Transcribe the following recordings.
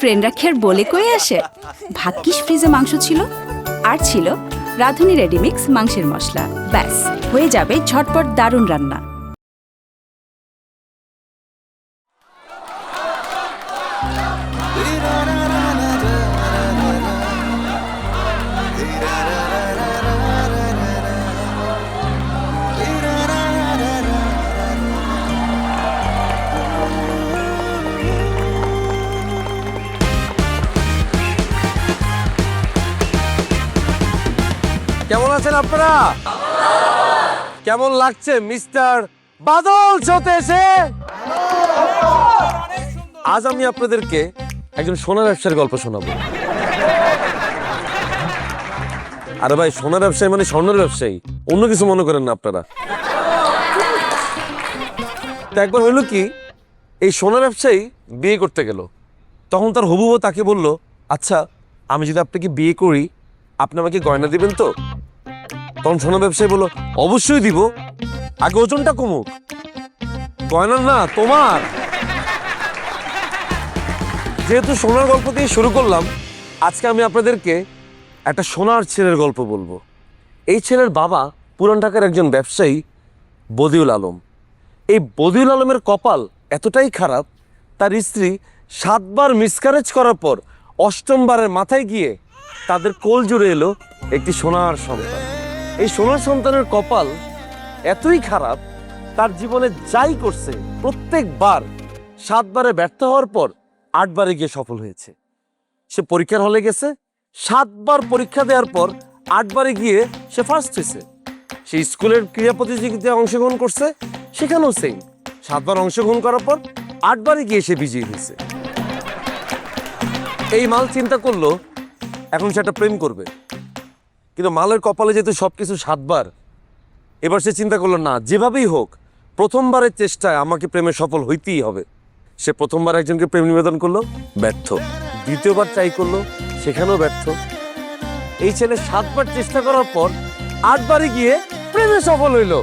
ফ্রেন্ডরা খের বলে কয়ে আসে। ভাগ্যিস ফ্রিজে মাংস ছিল, আর ছিল রাঁধুনি রেডিমিক্স মাংসের মশলা। ব্যাস হয়ে যাবে ঝটপট দারুণ রান্না। কেমন আছেন আপনারা? কেমন লাগছে মিস্টার বাদল শোতে এসে? আজ আমি আপনাদেরকে একজন সোনা ব্যবসায়ীর গল্প শোনাবো। আরে ভাই, সোনা ব্যবসায়ী মানে স্বর্ণের ব্যবসায়ী, অন্য কিছু মনে করেন না আপনারা। তো একবার হইলো কি, এই সোনা ব্যবসায়ী বিয়ে করতে গেল। তখন তার হবু বউ তাকে বলল, আচ্ছা আমি যদি আপনাকে বিয়ে করি, আপনি আমাকে গয়না দিবেন তো? তখন সোনা ব্যবসায়ী বলল, অবশ্যই দিব, আগে ওজনটা কমুক। গয়না না তোমার। যেহেতু সোনার গল্প দিয়ে শুরু করলাম, আজকে আমি আপনাদেরকে একটা সোনার ছেলের গল্প বলবো। এই ছেলের বাবা পুরান ঢাকার একজন ব্যবসায়ী বদিউল আলম। এই বদিউল আলমের কপাল এতটাই খারাপ, তার স্ত্রী 7 বার মিসক্যারেজ করার পর 8ম বারের মাথায় গিয়ে তাদের কোল জুড়ে এলো একটি সোনার সন্তান। এই সোনার সন্তানের কপাল এতই খারাপ, তার জীবনে যাই করছে প্রত্যেকবার 7 বারে ব্যর্থ হওয়ার পর 8 বারে গিয়ে সফল হয়েছে। সে পরীক্ষার হলে গেছে, 7 বার পরীক্ষা দেওয়ার পর 8 বারে গিয়ে সে ফার্স্ট হয়েছে। সে স্কুলের ক্রীড়া প্রতিযোগিতায় অংশগ্রহণ করছে, সেখানেও সেম 7 বার অংশগ্রহণ করার পর 8 বারে গিয়ে সে বিজয়ী হয়েছে। এই মাল চিন্তা করলো এখন সে একটা প্রেম করবে, কিন্তু মালের কপালে যেহেতু সবকিছু 7 বার, এবার সে চিন্তা করলো না, যেভাবেই হোক প্রথমবারের চেষ্টায় আমাকে প্রেমে সফল হইতেই হবে। সে প্রথমবার একজনকে প্রেম নিবেদন করলো, ব্যর্থ। দ্বিতীয়বার ট্রাই করলো, সেখানেও ব্যর্থ। এই ছেলে 7 বার চেষ্টা করার পর 8 বারে গিয়ে প্রেমে সফল হইল।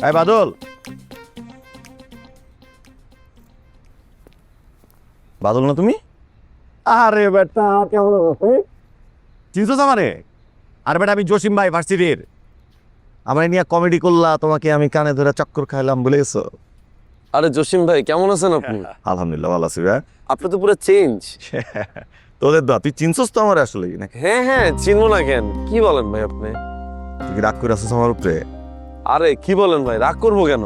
এই বাদল, বাদল না তুমি? আরে বেটা কেমন আছো? চিনছো আমারে? আরে বেটা আমি জসিম ভাই ভার্সিটির। আমার নিয়ে কমেডি করলা, তোমাকে আমি কানে ধরে চক্কর খাইলাম বলেছো। আরে জসিম ভাই, কেমন আছেন আপনি? আলহামদুলিল্লাহ ভালো আছি ভাই। আপনি তো পুরো চেঞ্জ। তোদের দা, তুই চিনছস তো আমার আসলে নাকি? হ্যাঁ হ্যাঁ, চিনবো না কেন? কি বলেন ভাই আপনি? তুই কি রাগ করে আসছিস আমার উপরে? আরে কি বলেন ভাই, রাগ করবো কেন?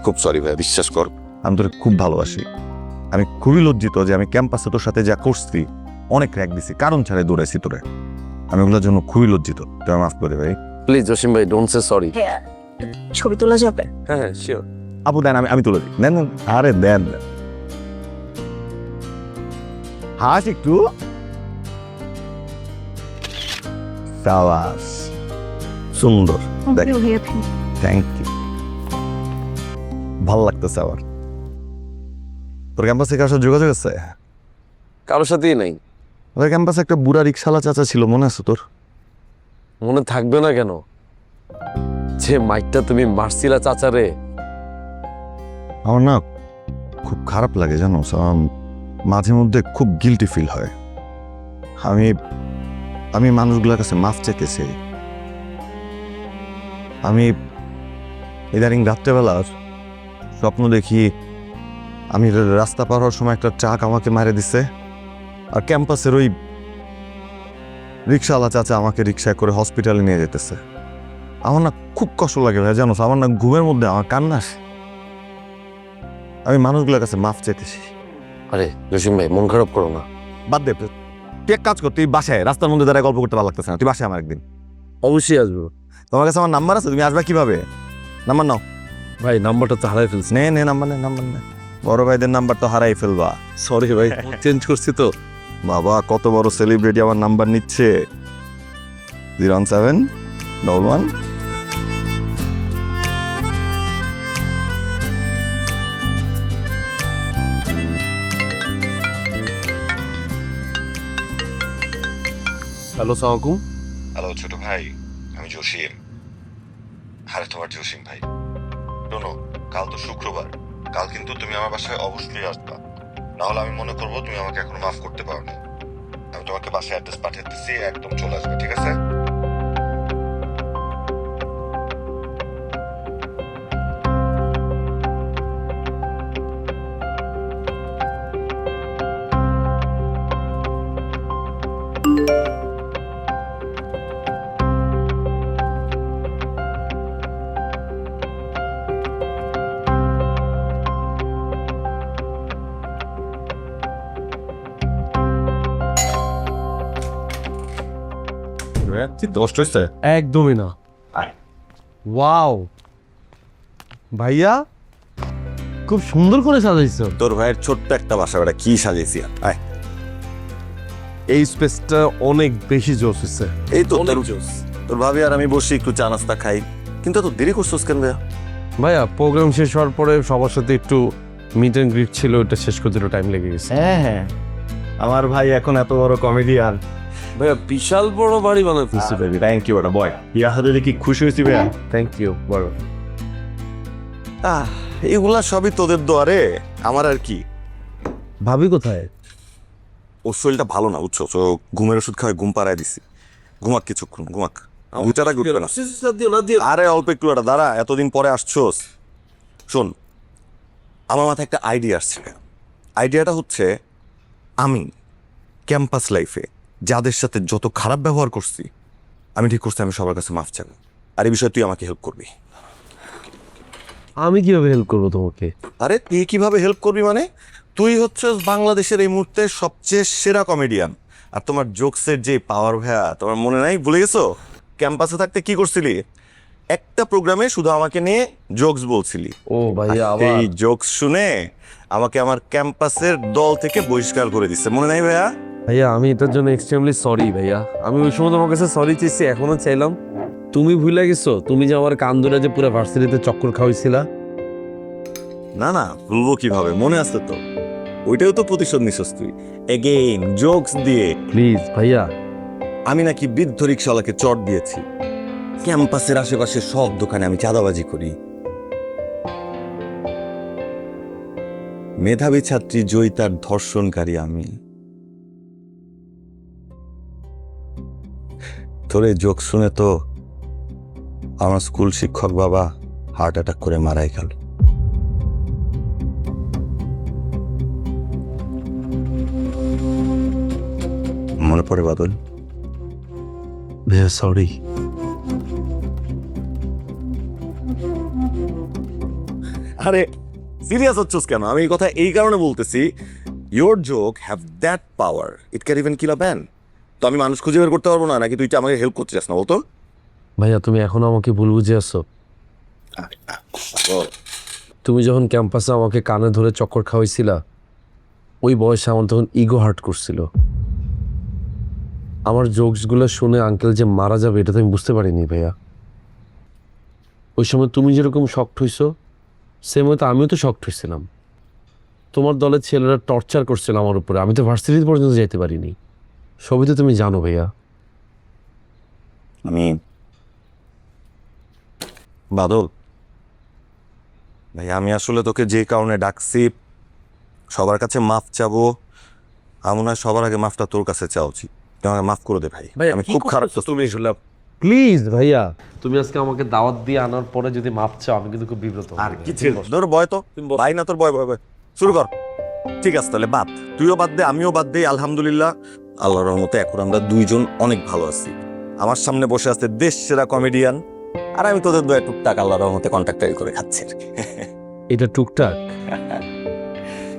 খুব সরি ভাই, বিশ্বাস কর আমি তোরে খুব ভালোবাসি। আমি খুবই লজ্জিত যে আমি ক্যাম্পাসে তোর সাথে যা করছি, অনেক র্যাক দিছি, কারণ ছাড়াই দৌড়াইছি তোরে। আমি ওগুলোর জন্য খুবই লজ্জিত, তুই মাফ করে ভাই। প্লিজ জসিম ভাই, ডোন্ট সে সরি। ছবি তোলা যাবে? হ্যাঁ হ্যাঁ, শিওর। আপু দেন, আমি তুলে দিই। দেন দেন। আরে দেন দেন। হাস একটু। সাবাস, সুন্দর। থ্যাংক ইউ, ভালো লাগতেছে আমার। তোর ক্যাম্পাসে কারোর সাথে যোগাযোগ আছে? কারোর সাথেই নাই। ওদের ক্যাম্পাসে একটা বুড়া রিক্সাওয়ালা চাচা ছিল, মনে আছে তোর? মনে থাকবে না কেন? যে মাইকটা তুমি মারছিলা চাচারে। আমার না খুব খারাপ লাগে জানো, মাঝে মধ্যে খুব গিল্টি ফিল হয়। আমি আমি মানুষগুলোর কাছে মাফ চাইতেছি। আমি ইদানিং রাত্রেবেলার স্বপ্ন দেখি আমি রাস্তা পার হওয়ার সময় একটা ট্রাক আমাকে মারে দিছে, আর ক্যাম্পাসের ওই রিক্সাওয়ালা চাচা আমাকে রিক্সায় করে হসপিটালে নিয়ে যেতেছে। আমার না খুব কষ্ট লাগে ভাই জানো, আমার না ঘুমের মধ্যে আমার কান্না আসে। আমি মানুষগুলোর কাছে মাফ চাইতেছি। আরে জসিম ভাই, মন খারাপ করো না। বাদ দে, তুই এক কাজ কর, তুই বাসায় রাস্তার মধ্যে দাঁড়ায় গল্প করতে ভালো লাগতেছে না, তুই বাসায় আমার একদিন। অবশ্যই আসবো। তোমার কাছে আমার নাম্বার আছে, তুমি আসবে কিভাবে? নাম্বার নাও। ভাই নাম্বারটা তো হারাই ফেলছি। নে নাম্বার নে, নাম্বার নে। বড় ভাইদের নাম্বার তো হারাই ফেলবা। সরি ভাই, চেঞ্জ করছি তো। বাবা কত বড় সেলিব্রিটি আমার নাম্বার নিচ্ছে। 01711 হ্যালো সালামালাইকুম। হ্যালো ছোট ভাই, আমি জসিম। আরে তোমার জসিম ভাই, শোনো, কাল তো শুক্রবার, কাল কিন্তু তুমি আমার বাসায় অবশ্যই আসবা, না হলে আমি মনে করবো তুমি আমাকে এখন মাফ করতে পারো না। আমি তোমাকে বাসায় অ্যাড্রেস পাঠিয়ে দিচ্ছি, একদম চলে আসবে, ঠিক আছে? দশটা হচ্ছে? একদমই না। আয়। ওয়াও ভাইয়া, খুব সুন্দর করে সাজাইছো। তোর ভাইয়ের ছোট্ট একটা বাসা, বেটা কি সাজিয়েছি। আয়, এই স্পেসটা অনেক বেশি জোস হচ্ছে। এই তো অনেক তোর জোস। তোর ভাবি আর আমি বসে একটু চা নাস্তা খাই, কিন্তু এত দেরি করছোস কেন ভাইয়া? ভাইয়া প্রোগ্রাম শেষ হওয়ার পরে সবার সাথে একটু মিট অ্যান্ড গ্রিট ছিল, ওটা শেষ করতে একটু টাইম লেগে গেছে। হ্যাঁ, আমার ভাই এখন এত বড় কমেডিয়ান। ভাইয়া বিশাল বড় বাড়ি বানাইতেছি। থ্যাংক ইউ, বয় ইয়া হাতে দেখি খুশি হয়েছি ভাইয়া। থ্যাংক ইউ বড়। এগুলা সবই তোদের দোয়ারে, আমার আর কি। ভাবি কোথায়? ওর শরীরটা ভালো না, বুঝছো, তো ঘুমের ওষুধ খাওয়াই ঘুম পাড়ায় দিছি। ঘুমাক কিছুক্ষণ, ঘুমাক। ঘুচারা ঘুরবে না। আরে অল্প একটু একটা দাঁড়া, এতদিন পরে আসছোস। শোন, আমার মাথায় একটা আইডিয়া আসছে। আইডিয়াটা হচ্ছে, আমি ক্যাম্পাস লাইফে যাদের সাথে যত খারাপ ব্যবহার করছি, আমি ঠিক করছি আমি সবার কাছে মাফ চাইবো। আর এই বিষয়ে তুই আমাকে হেল্প করবি। আমি কিভাবে হেল্প করবো তোমাকে? আরে তুই কিভাবে হেল্প করবি মানে? তুই হচ্ছিস বাংলাদেশের এই মুহূর্তে সবচেয়ে সেরা কমেডিয়ান, আর তোমার জোকসের যে পাওয়ার ভাইয়া, তোমার মনে নাই? ভুলে গেছো? ক্যাম্পাসে থাকতে কি করছিলি? একটা প্রোগ্রামে শুধু আমাকে নিয়ে জোকস বলছিলি। ও ভাইয়া, আর এই জোকস শুনে আমাকে আমার ক্যাম্পাসের দল থেকে বহিষ্কার করে দিচ্ছে, মনে নাই ভাইয়া? ভাইয়া আমি এটার জন্য এক্সট্রিমলি সরি ভাইয়া। আমি ওই সময় তোমার কাছে সরি চেয়েছি, এখনো চাইলাম। তুমি ভুলে গেছো তুমি যে আমার কান ধরে যে পুরো ভার্সিটিতে চক্কর খাওয়াইছিলা? না না, ভুলবো কিভাবে, মনে আছে তো। ওইটাও তো প্রতিশোধ নিছস তুই, এগেইন জোকস দিয়ে। প্লিজ ভাইয়া। আমি নাকি বৃদ্ধ রিক্সাওয়ালাকে চট দিয়েছি, ক্যাম্পাসের আশেপাশে সব দোকানে আমি চাঁদাবাজি করি, মেধাবী ছাত্রী জয়িতার ধর্ষণকারী আমি। তোর এই জোক শুনে তো আমার স্কুল শিক্ষক বাবা হার্ট অ্যাটাক করে মারাই গেল। মনে পড়ে বাদল? ভাইয়া সরি। আরে সিরিয়াস হচ্ছিস কেন? আমি এই কথা এই কারণে বলতেছি, your joke have that power, it can even kill a man. তো আমি মানুষ খুঁজে বের করতে পারবো না, নাকি তুই আমাকে হেল্প করতে চাস না বলতো? ভাইয়া তুমি এখনো আমাকে ভুল বুঝে আসছো। তুমি যখন ক্যাম্পাসে আমাকে কানে ধরে চক্কর খাওয়াইছিলা, ওই বয়সে আমার তখন ইগো হার্ট করছিল। আমার জোকসগুলো শুনে আঙ্কেল যে মারা যাবে এটা তো আমি বুঝতে পারিনি ভাইয়া। ওই সময় তুমি যেরকম শকড হইছো, সেম হয়তো আমিও তো শকড হয়েছিলাম। তোমার দলের ছেলেরা টর্চার করছিল আমার উপরে, আমি তো ভার্সিটি পর্যন্ত যাইতে পারিনি। সবই তো তুমি জানো ভাইয়া। আমি বাদল ভাই, আমি আসলে তোকে যে কারণে ডাকছি, সবার কাছে মাফ চাবো, আমার মনে হয় সবার আগে মাফটা তোর কাছে চাওয়া উচিত। তুই আমাকে মাফ করে দে ভাই, আমি খুব খারাপ। তুমি শুনলাম, প্লিজ ভাইয়া। তুমি আজকে আমাকে দাওয়াত দিয়ে আনার পরে যদি মাপ চাও, আমি কিন্তু খুব বিব্রত হব। আর কি ছিল তোর বয়? তো ভাই না তোর বয়, বয় বয় শুরু কর। ঠিক আছে তাহলে বাদ, তুইও বাদ দে, আমিও বাদ দেই। আলহামদুলিল্লাহ, আল্লাহর রহমতে এখন আমরা দুইজন অনেক ভালো আছি। আমার সামনে বসে আছে দেশ সেরা কমেডিয়ান, আর আমি তোদের দয়া টুকটাক আল্লাহর রহমতে কন্ট্রাক্টারি করে খাচ্ছি আর কি। এটা টুকটাক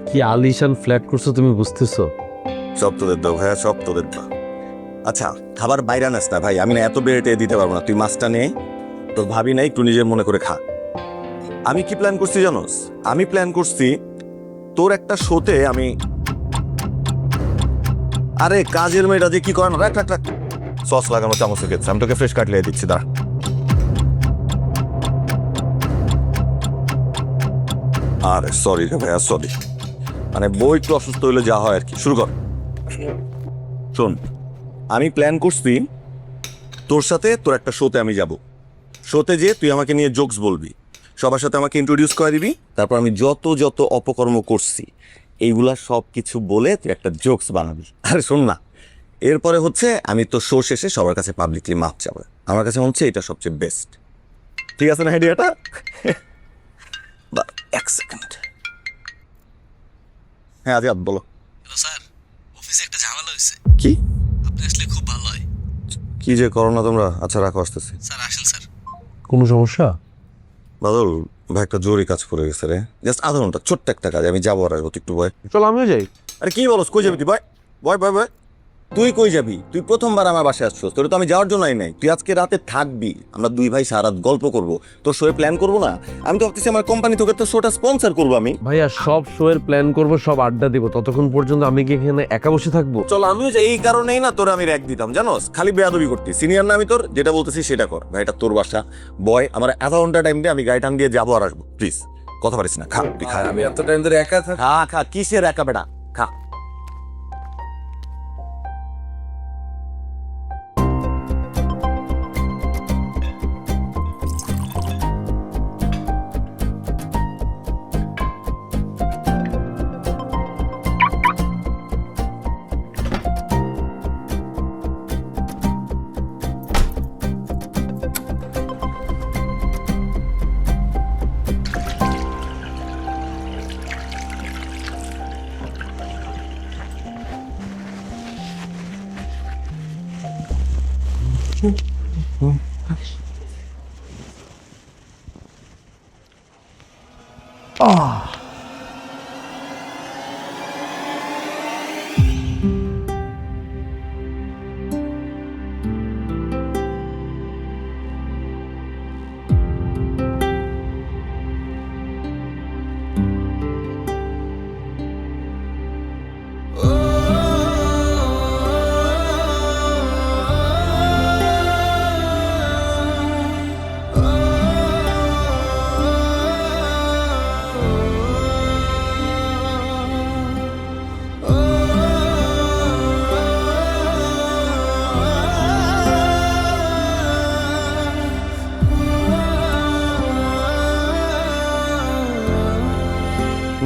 কি আলিশান ফ্ল্যাট করছো তুমি বুঝতেছো? সব তোদের দাও ভাইয়া, সব তোদের দাও। আচ্ছা খাবার বাইরে আনাস না ভাই, আমি না এত বেড়ে দিতে পারবো না। তুই মাছটা নে, তোর ভাবি নাই, একটু নিজের মনে করে খা। আমি কি প্ল্যান করছি জানোস? আমি প্ল্যান করছি তোর একটা শোতে আমি, আরে কাজের মেয়েটা যে কি করে না, রাখ রাখ রাখ, সস লাগানো চামচে খেয়েছে, আমি তোকে ফ্রেশ কাটলিয়ে দিচ্ছি, দাঁড়া। আরে সরি রে ভাইয়া, সরি, মানে বই একটু অসুস্থ হইলে যা হয় আর কি। শুরু কর। শোন, আমি প্ল্যান করছি তোর সাথে তোর একটা শোতে আমি যাব। শোতে যে তুই আমাকে নিয়ে জোকস বলবি, সবার সাথে আমাকে ইন্ট্রোডিউস করে দিবি, তারপর আমি যত যত অপকর্ম করছি এইগুলা সব কিছু বলে তুই একটা জোকস বানাবি। আরে শোন না, এরপরে হচ্ছে আমি তো শো শেষে সবার কাছে পাবলিকলি মাপ চাবো। আমার কাছে মনে হচ্ছে এটা সবচেয়ে বেস্ট। ঠিক আছে না আইডিয়াটা? এক সেকেন্ড। হ্যাঁ আজ বলো। হ্যালো স্যার, অফিসে একটা ঝামেলা হয়েছে। কি আপনি আসলে খুব ভালো হয়। কি যে করো না তোমরা। আচ্ছা রাখো, আসতেছি। স্যার আসেন স্যার। কোনো সমস্যা? বাদল ভাই একটা জরুরি কাজ পড়ে গেছে রে, জাস্ট আধা ঘন্টা, ছোট্ট একটা কাজ। আমি যাবো আর আসবো, তুই একটু বয়। চলো আমিও যাই। আরে কি বলস, কই যাবি তুই? বয় বয় বয় বয়। তুই কই যাবি? তুই প্রথমবার আমার বাসায় আসছিস, তোর তো আমি যাওয়ার জন্যই নাই। তুই আজকে রাতে থাকবি, আমরা দুই ভাই সারা রাত গল্প করবো, তোর শোয়ে প্ল্যান করবো না? আমি তো ভাবতেছি আমার কোম্পানি তোকে তো শোটা স্পন্সর করবো আমি। ভাইয়া সব শো এর প্ল্যান করবো, সব আড্ডা দিব, ততক্ষণ পর্যন্ত আমি কি এখানে একা বসে থাকবো? চলো আমিও যাই। এই কারণেই না তোর আমি র্যাক দিতাম, জানোস? খালি বেয়াদবি করতি। সিনিয়র না আমি তোর, যেটা বলতেছি সেটা কর। ভাই এটা তোর বাসা, বয়। আমার আধা ঘন্টা টাইম দিয়ে আমি গাড়ি টান দিয়ে যাবো আর আসবো। প্লিজ কথা পারিস না, খা তুই খা। আমি এত টাইম ধরে একা থাকি? খা খা, কিসের একা বেটা, খা।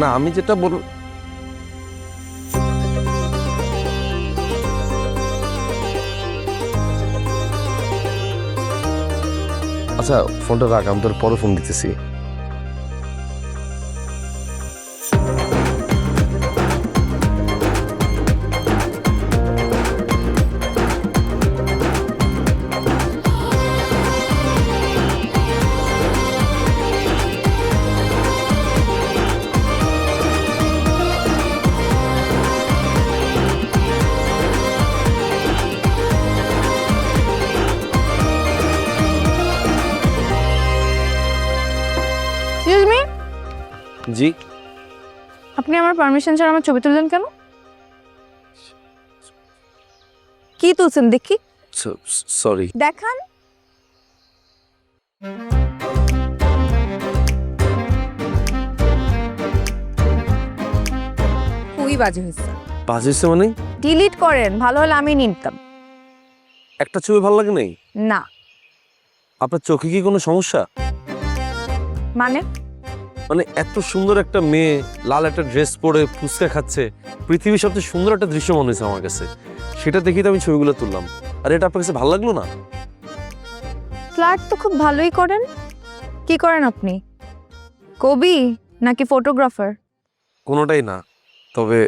না আমি যেটা বল, আচ্ছা ফোনটা রাখ, আমি তোর পরে ফোন দিতেছি। এক্সকিউজ মি, জি? আপনি আমার পারমিশন ছাড়া আমার ছবি তুললেন কেন? কি তুলছেন দেখি? সরি। দেখান। খুবই বাজে হয়েছে। পাঁচ হয়েছে মানে? ডিলিট করেন, ভালো হলে আমি নিতাম। একটা ছবি ভালো লাগে নাই? না। আপনার চোখে কি কোনো সমস্যা? মানে মানে এত সুন্দর একটা মেয়ে লাল একটা ড্রেস পরে ফুচকা খাচ্ছে, পৃথিবীর সবচেয়ে সুন্দর একটা দৃশ্য মনে হয়েছে আমার কাছে, সেটা দেখেই তো আমি ছবিগুলো তুললাম। আর এটা আপনার কাছে ভালো লাগলো না? ফ্ল্যাট তো খুব ভালোই করেন। কি করেন আপনি? কবি নাকি ফটোগ্রাফার? কোনোটাই না, তবে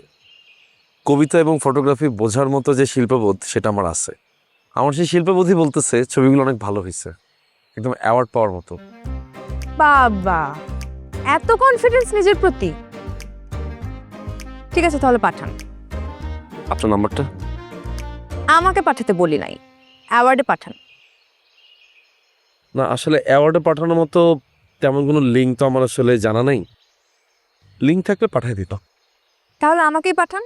কবিতা এবং ফটোগ্রাফি বোঝার মতো যে শিল্পবোধ সেটা আমার আছে। আমার সেই শিল্পবোধই বলতেছে ছবিগুলো অনেক ভালো হয়েছে, একদম অ্যাওয়ার্ড পাওয়ার মতো। বাবা, এত কনফিডেন্স নিজের প্রতি? ঠিক আছে তাহলে পাঠান। আপনার নাম্বারটা? আমাকে পাঠাতে বলি নাই, অ্যাওয়ার্ডে পাঠান। না আসলে অ্যাওয়ার্ডে পাঠানোর মতো তেমন কোনো লিঙ্ক তো আমার আসলে জানা নেই, লিঙ্ক থাকলে পাঠিয়ে দিত। তাহলে আমাকেই পাঠান।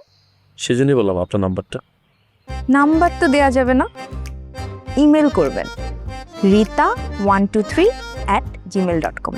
সেজন্যই বললাম আপনার নাম্বারটা। নাম্বার তো দেয়া যাবে না, ইমেল করবেন rita123@gmail.com।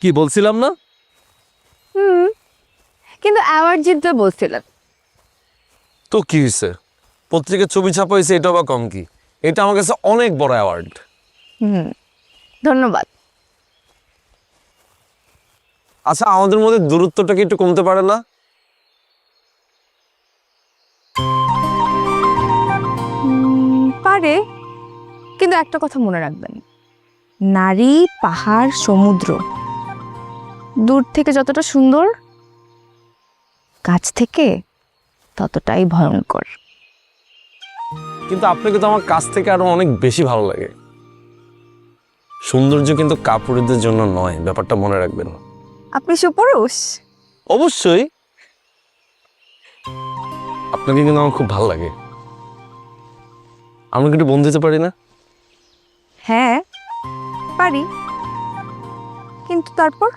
কি বলছিলাম না? কিন্তু অ্যাওয়ার্ড জিততে বলছিলেন। তো কি হয়েছে, পত্রিকার ছবি ছাপা হয়েছে, এটা বা কম কি? এটা আমার কাছে অনেক বড় অ্যাওয়ার্ড। ধন্যবাদ। আচ্ছা, আমাদের মধ্যে দূরত্বটা কি একটু কমতে পারে না? পারে, কিন্তু একটা কথা মনে রাখবেন, নারী, পাহাড়, সমুদ্র দূর থেকে যতটা সুন্দর, কাছ থেকে ততটাই ভয়ঙ্কর। কিন্তু আপনাকে তো আমার কাছ থেকে আরো অনেক বেশি ভালো লাগে। সৌন্দর্য কিন্তু কাপুরুষদের জন্য নয়, ব্যাপারটা মনে রাখবেন। আপনি সুপুরুষ। অবশ্যই, আপনাকে কিন্তু আমার খুব ভালো লাগে। আমরা কি একটু বন্ধু হতে পারি না? হ্যাঁ পারি, কিন্তু তারপর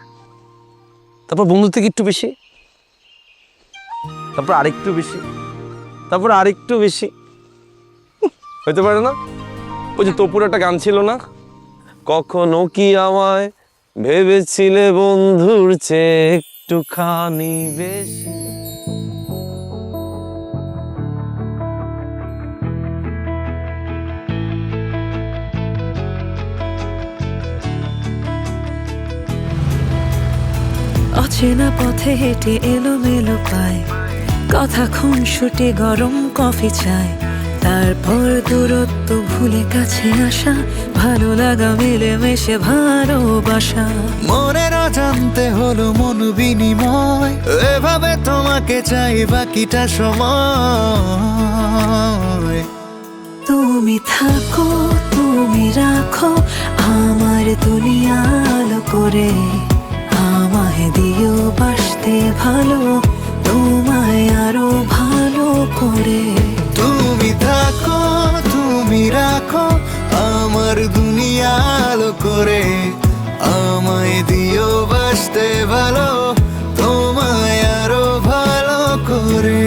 তারপর বন্ধু থেকে একটু বেশি, তারপর আরেকটু বেশি, তারপর আরেকটু বেশি হইতে পারে না? ওই যে তপুর একটা গান ছিল না, কখনো কি আমায় ভেবেছিলে বন্ধুর চেয়ে একটুখানি বেশি। অচেনা পথে হেঁটে এলোমেলো পায়, কথা খুনসুটি গরম কফি চায়, তারপর দূরত্ব ভুলে কাছে আসা, ভালো লাগা মিলেমিশে ভালোবাসা। মনের অজান্তে হলো মন বিনিময়, এভাবে তোমাকে চাই বাকিটা সময়। তুমি থাকো, তুমি রাখো আমার দুনিয়া আলো করে, আমায় দিও বাসতে ভালো, তোমায় আরো ভালো করে। তুমি থাকো, তুমি রাখো আমার দুনিয়া আলো করে, আমায় দিও বাসতে ভালো, তোমায় আরো ভালো করে।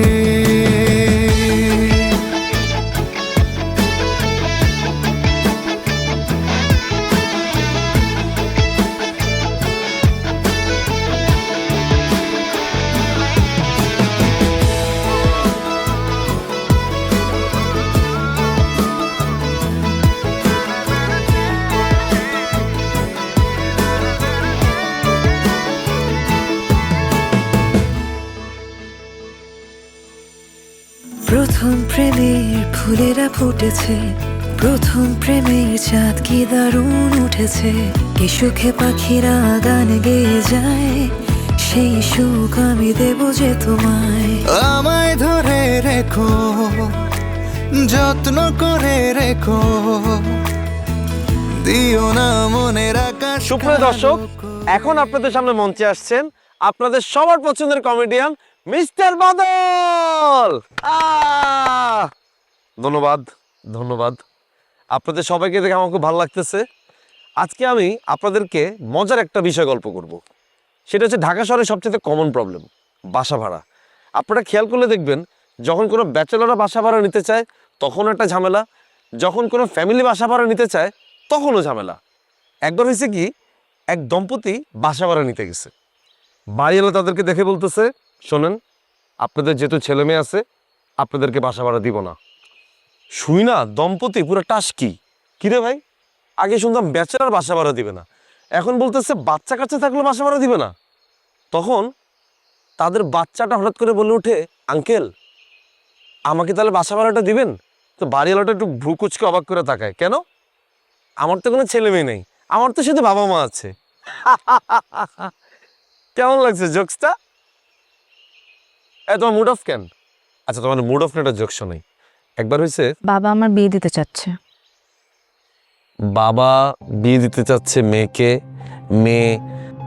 প্রথম প্রেমের ফুলেরা ফুটেছে, প্রথম প্রেমের চাঁদ কি দারুণ উঠেছে, কি সুখে পাখিরা গান গেয়ে যায়, সেই সুখ আমি দেব যে তোমায়। আমায় ধরে রেখো, যত্ন করে রেখো, দিও না মনের আকাশ। সুপ্রিয় দর্শক, এখন আপনাদের সামনে মঞ্চে আসছেন আপনাদের সবার পছন্দের কমেডিয়ান মিস্টার বাদল। ধন্যবাদ, ধন্যবাদ। আপনাদের সবাইকে দেখে আমার খুব ভালো লাগতেছে। আজকে আমি আপনাদেরকে মজার একটা বিষয় গল্প করব। সেটা হচ্ছে ঢাকা শহরের সবচেয়ে কমন প্রবলেম, বাসা ভাড়া। আপনারা খেয়াল করলে দেখবেন, যখন কোনো ব্যাচেলররা বাসা ভাড়া নিতে চায় তখন একটা ঝামেলা, যখন কোনো ফ্যামিলি বাসা ভাড়া নিতে চায় তখনও ঝামেলা। একবার হয়েছে কি, এক দম্পতি বাসা ভাড়া নিতে গেছে। বাড়িওয়ালা তাদেরকে দেখে বলতেছে, শোনেন, আপনাদের যেহেতু ছেলে মেয়ে আছে, আপনাদেরকে বাসা ভাড়া দিব না। শুই না দম্পতি পুরো টাসকি, কিরে ভাই, আগে শুনতাম ব্যাচেলার বাসা ভাড়া দিবে না, এখন বলতেছে বাচ্চা কাচ্চা থাকলে বাসা ভাড়া দিবে না। তখন তাদের বাচ্চাটা হঠাৎ করে বলে উঠে, আঙ্কেল আমাকে তাহলে বাসা ভাড়াটা দিবেন? তো বাড়িওয়ালাটা একটু ভ্রু কুচকে অবাক করে তাকায়, কেন? আমার তো কোনো ছেলে মেয়ে নেই, আমার তো শুধু বাবা মা আছে। কেমন লাগছে জোকসটা? তোমার মুড অফ কেন? আচ্ছা, তোমার মুড অফ না, একটা জোক শোনাই। একবার হয়েছে, বাবা আমার বিয়ে দিতে চাচ্ছে। বাবা বিয়ে দিতে চাচ্ছে মেয়েকে, মেয়ে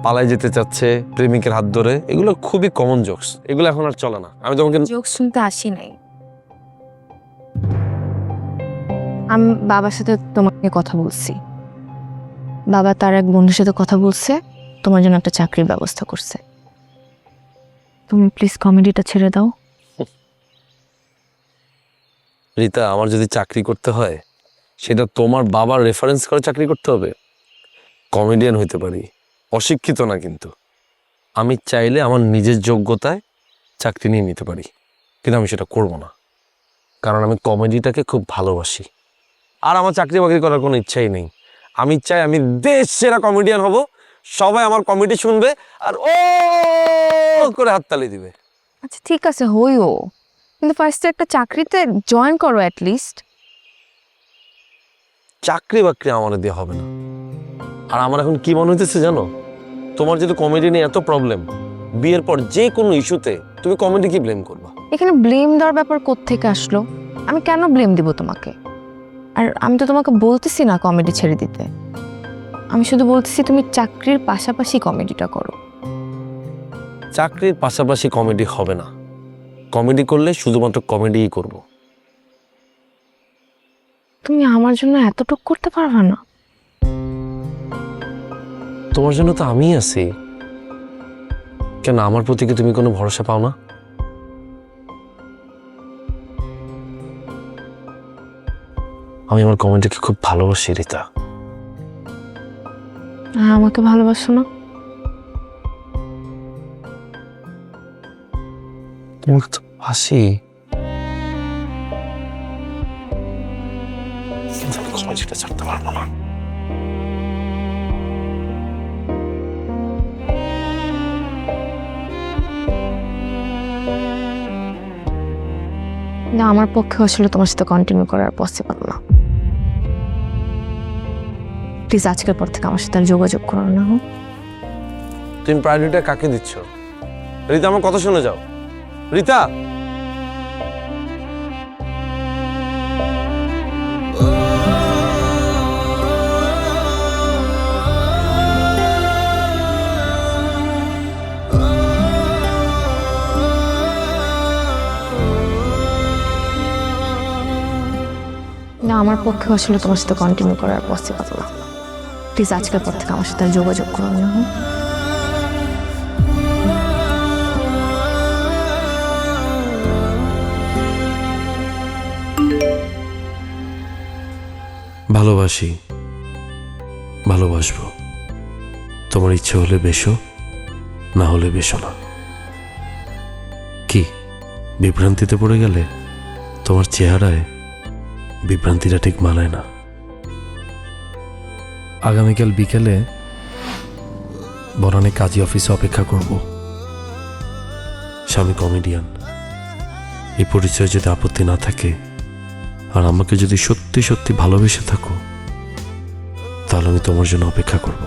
পালায় যেতে চাচ্ছে প্রেমিকের হাত ধরে। এগুলো খুবই কমন জোকস, এগুলো এখন আর চলে না। আমি তোমাকে জোক শুনতে আসি নাই, আমি বাবার সাথে তোমাকে কথা বলছি। বাবা তার এক বন্ধুর সাথে কথা বলছে, তোমার জন্য একটা চাকরির ব্যবস্থা করছে। তুমি প্লিজ কমেডিটা ছেড়ে দাও। রীতা, আমার যদি চাকরি করতে হয় সেটা তোমার বাবার রেফারেন্স করে চাকরি করতে হবে? কমেডিয়ান হইতে পারি, অশিক্ষিত না, কিন্তু আমি চাইলে আমার নিজের যোগ্যতায় চাকরি নিয়ে নিতে পারি, কিন্তু আমি সেটা করব না, কারণ আমি কমেডিটাকে খুব ভালোবাসি। আর আমার চাকরি বাকরি করার কোনো ইচ্ছাই নেই। আমি চাই আমি দেশ সেরা কমেডিয়ান হব, সবাই আমার কমেডি শুনবে আর ও করে হাততালি দিবে। আচ্ছা ঠিক আছে হইও, কিন্তু ফার্স্টে একটা চাকরিতে জয়েন করো অ্যাটলিস্ট। চাকরি বাকরি আমার দিয়ে হবে না। আর আমার এখন কি মনে হইতেছে জানো, তোমার যেহেতু কমেডি নিয়ে এত প্রবলেম, বিয়ের পর যে কোনো ইস্যুতে তুমি কমেডি কি ব্লেম করবা? এখানে ব্লেম দেওয়ার ব্যাপার কোত্থেকে আসলো? আমি কেন ব্লেম দিব তোমাকে? আর আমি তো তোমাকে বলতেছি না কমেডি ছেড়ে দিতে, আমি শুধু বলতেছি তুমি চাকরির পাশাপাশি কমেডিটা করো। চাকরির পাশাপাশি কমেডি হবে না, কমেডি করলে শুধুমাত্র কমেডিই করব। তুমি আমার জন্য এতটুকু করতে পারবা না? তোমার জন্য তো আমিই আছি, কেন আমার প্রতি কি তুমি কোনো ভরসা পাও না? আমি আমার কমেডিকে খুব ভালোবাসি রিতা। আর আমাকে ভালোবাসো না? তোমাকে তো বাসি, কিন্তু আমি কমেডিটা ছাড়তে পারবো না। না, আমার পক্ষে আসলে তোমার সাথে কন্টিনিউ করার পসিবল না। প্লিজ আজকের পর থেকে আমার সাথে আর যোগাযোগ করো না। তুমি প্রায়োরিটিটা কাকে দিচ্ছ? রিতা আমার কথা শুনে যাও। রিতা, না, আমার পক্ষে আসলে তোমার সাথে কন্টিনিউ করার পসিবল না। প্লিজ আজকের পর থেকে আমার সাথে আর যোগাযোগ করো না। ভালোবাসি, ভালোবাসবো। তোমার ইচ্ছে হলে বেশো, না হলে বেশো না। কি বিভ্রান্তিতে পড়ে গেলে? তোমার চেহারায় বিভ্রান্তিটা ঠিক মানায় না। আগামীকাল বিকেলে বনানী কাজী অফিসে অপেক্ষা করব। স্বামী কমেডিয়ান, এই পরিচয় যদি আপত্তি না থাকে আর আমাকে যদি সত্যি সত্যি ভালোবেসে থাকো, তাহলে আমি তোমার জন্য অপেক্ষা করব।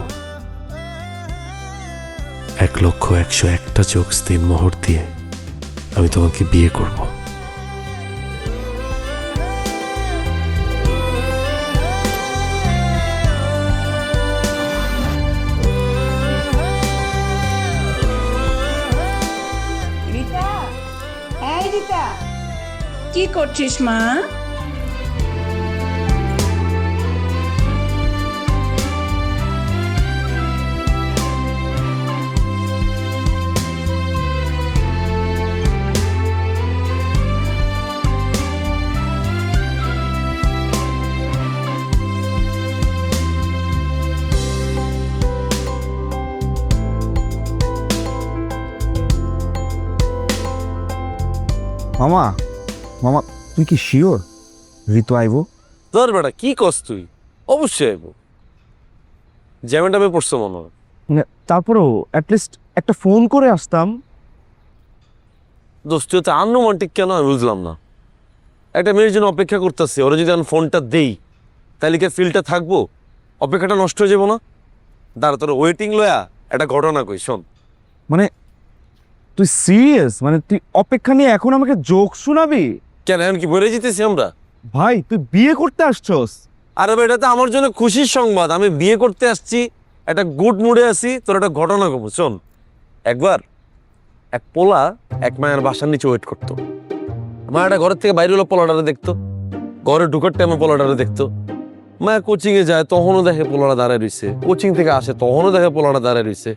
1,101টা চোখ স্থির মোহর দিয়ে আমি তোমাকে বিয়ে করব। রিতা, এই রিতা, কি করছিস মা? মামা, মামা তুই কি শিওর ঋতু আইবো? তোর বেটা কি কস তুই? অবশ্যই আইব, যেমনটা আমি পড়ছো মনে হয়। মানে তারপরেও অ্যাটলিস্ট একটা ফোন করে আসতাম। দোস্ত তো আনরোমান্টিক কেন আমি বুঝলাম না। একটা মেয়ের জন্য অপেক্ষা করতেছি, ওরা যদি আমি ফোনটা দেই তাহলে কি ফিলটা থাকবো? অপেক্ষাটা নষ্ট হয়ে যাবো না? দাঁড়া, তোর ওয়েটিং লয়া একটা ঘটনা কই, শোন। মানে তুই সিরিয়াস? মানে তুই অপেক্ষা নিয়ে এখন আমাকে জোক শোনাবি? কেন এখন কি বেড়ে যেতেছি আমরা? ভাই তুই বিয়ে করতে আসছস? আরে ভাই, এটা তো আমার জন্য খুশির সংবাদ। আমি বিয়ে করতে আসছি, একটা গুড মুডে আছি। তোর একটা ঘটনা কব, শোন। একবার এক পোলা এক মায়ের বাসার নিচে ওয়েট করতো। মায়াটা ঘরের থেকে বাইরে হলো, পোলাটারে দেখতো। ঘরে ঢুকার টাইমে পোলাটারে দেখতো। মায়া কোচিং এ যায়, তখনও দেখে পোলাটা দাঁড়ায় রইছে। কোচিং থেকে আসে, তখনও দেখে পোলাটা দাঁড়ায় রইছে।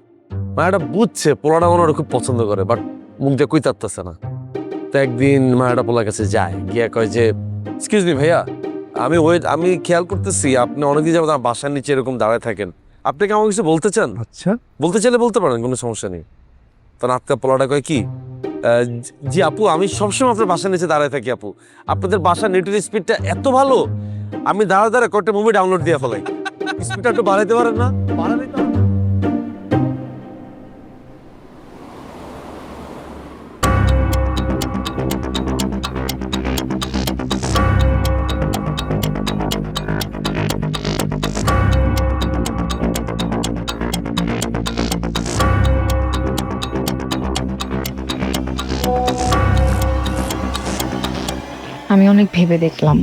মায়াটা বুঝছে পোলাটা মনে ওরা খুব পছন্দ করে, বাট মুখ দিয়ে কই তারতেছে না। তো একদিন মায়াটা পোলার কাছে যায়, গিয়া কয় যে, এক্সকিউজ মি ভাইয়া, আমি খেয়াল করতেছি আপনি অনেকদিন যাবত আমার বাসার নিচে এরকম দাঁড়ায় থাকেন, আপনি কি আমাকে কিছু বলতে চান? আচ্ছা, বলতে চাইলে বলতে পারেন, কোনো সমস্যা নেই। তো নাটকা পোলাটা কয় কি, জি আপু, আমি সবসময় আপনার বাসার নিচে দাঁড়ায় থাকি আপু। আপনাদের বাসার নেটের স্পিডটা এত ভালো, আমি দাঁড়া দাঁড়া কয়েকটা মুভি ডাউনলোড দিয়ে ফেলাই। স্পিডটা একটু বাড়াইতে পারেন না? বাড়ালেই তো। আমি অনেক ভেবে দেখলাম,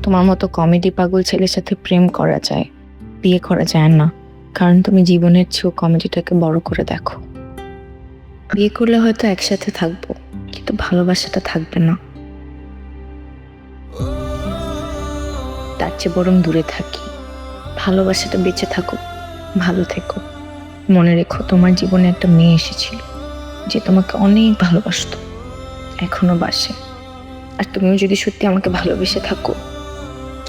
তোমার মতো কমেডি পাগল ছেলের সাথে প্রেম করা যায়, বিয়ে করা যায় না। কারণ তুমি জীবনের চেয়েও কমেডিটাকে বড় করে দেখো। বিয়ে করলে হয়তো একসাথে থাকবো, কিন্তু ভালোবাসাটা থাকবে না। তার চেয়ে বরং দূরে থাকি, ভালোবাসাটা বেঁচে থাকো, ভালো থেকো। মনে রেখো, তোমার জীবনে একটা মেয়ে এসেছিল যে তোমাকে অনেক ভালোবাসতো, এখনো বাসে। আর তুমিও যদি সত্যি আমাকে ভালোবেসে থাকো,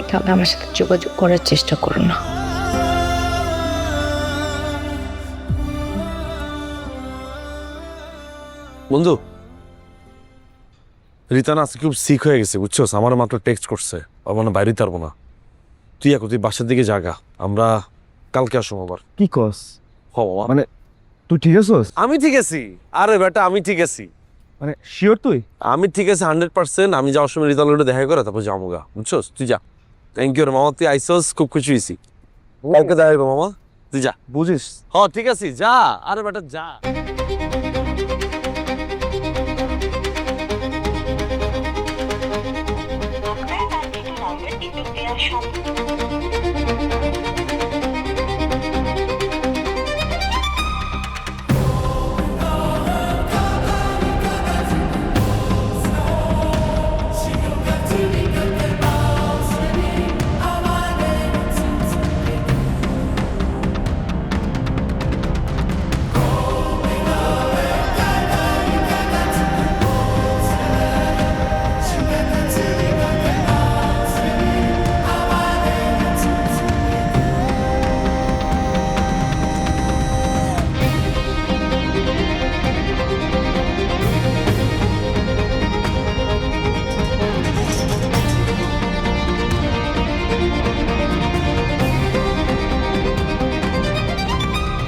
তাহলে আমার সাথে যোগাযোগ করার চেষ্টা করো না। বন্ধু, রিতানা আজকে খুব সিক হয়ে গেছে বুঝছো, আমার মাত্র টেক্সট করছে, আর মানে বাইরে পারবো না। তুই তুই বাসার দিকে জাগা, আমরা কালকে আসবো আবার। কি কস? হ মামা, মানে তুই ঠিক আছিস? আমি ঠিক আছি। আরে বেটা, আমি ঠিক আছি, মানে শিওর তুই? আমি ঠিক আছে 100%। আমি যাওয়ার সময় রিতানার দেখা করে তারপর যাবো গা, বুঝছো? তুই যা। থ্যাংক ইউ রে মামা, তুই আইসস, খুব খুশি হয়েছি। কালকে যাইবো মামা, তুই যা। বুঝিস? হ ঠিক আছে, যা। আরে বেটা যা।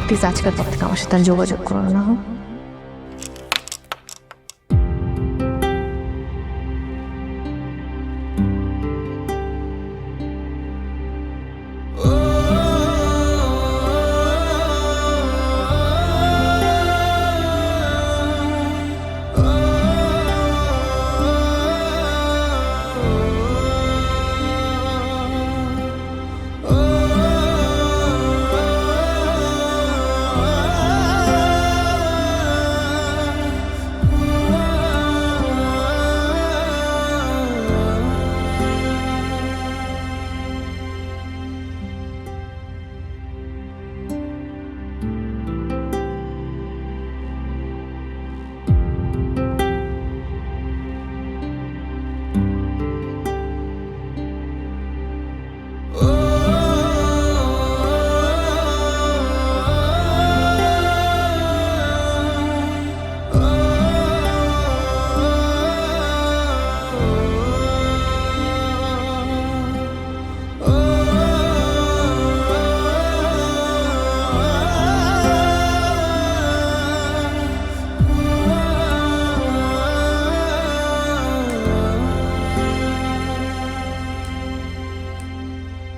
প্লিজ আজকের পর থেকে আমার সাথে আর যোগাযোগ করো না।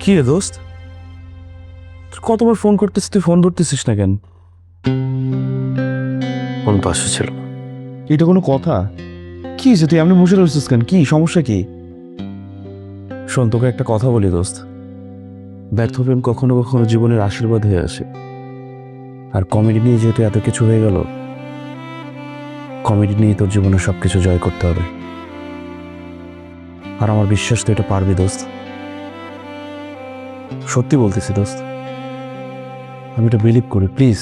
কি রে দোস্ত, তোর কতবার ফোন করতেছিস, তুই ফোন ধরতেছিস না কেন? কোন পাশে ছিল? এটা কোনো কথা? কি হয়েছে, তুই এমনি বসে রয়েছিস কেন? কি সমস্যা কি? শোন, তোকে একটা কথা বলি দোস্ত, ব্যর্থ প্রেম কখনো কখনো জীবনের আশীর্বাদ হয়ে আসে। আর কমেডি নিয়ে যেহেতু এত কিছু হয়ে গেল, কমেডি নিয়ে তোর জীবনে সবকিছু জয় করতে হবে। আর আমার বিশ্বাস তুই এটা পারবি দোস্ত, সত্যি বলতেছি দোস্ত, আমি এটা বিলিভ করি। প্লিজ।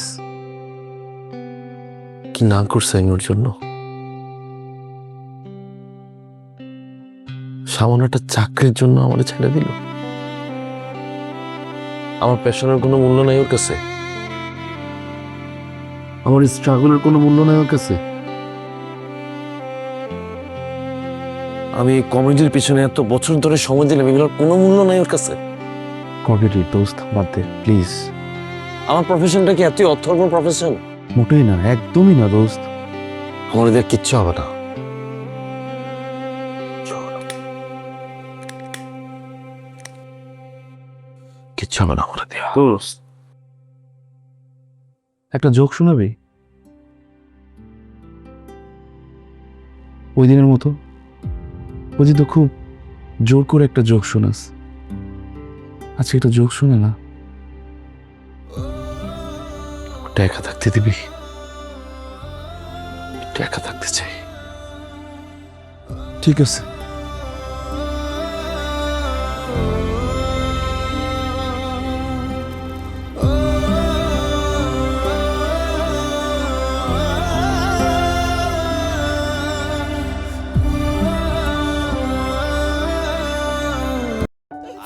কি না করছে ওর জন্য? সামান্য একটা চাকরির জন্য আমার ছেড়ে দিল। আমার পেশনের কোনো মূল্য নাই ওর কাছে? আমার স্ট্রাগলের কোনো মূল্য নাই ওর কাছে? আমি কমেডির পিছনে এত বছর ধরে সময় দিলাম, এগুলোর কোনো মূল্য নাই ওর কাছে? কমেডি দোস্ত বাদ দে প্লিজ। আমার প্রফেশনটা কি এত অর্থর্ব প্রফেশন? মোটেই না, একদমই না দোস্ত। আমার এদের কিচ্ছু হবে না। কিচ্ছু হবে না আমার দেয়া। দোস্ত একটা জোক শোনাবি? ওই দিনের মতো। ওই দিন তো খুব জোর করে একটা জোক শোনাস, আজকে একটা জোক শুনে না। ওটা একা থাকতে দিবি? একটু একা থাকতে চাই। ঠিক আছে।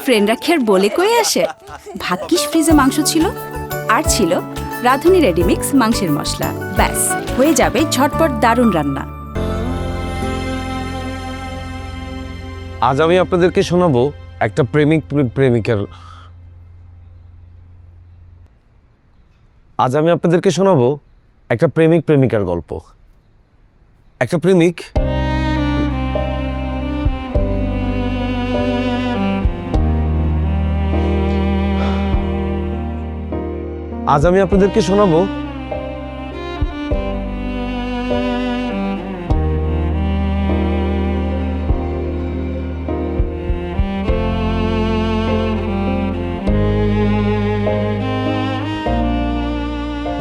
ফ্রেন্ডরা খের বলে কয়ে আসে। ভাগ্যিস ফ্রিজে মাংস ছিল, আর ছিল রাঁধুনি রেডিমিক্স মাংসের মশলা। ব্যাস, হয়ে যাবে ঝটপট দারুণ রান্না। আজ আমি আপনাদেরকে শোনাবো একটা প্রেমিকার গল্প। একটা প্রেমিক আজ আমি আপনাদেরকে শোনাবো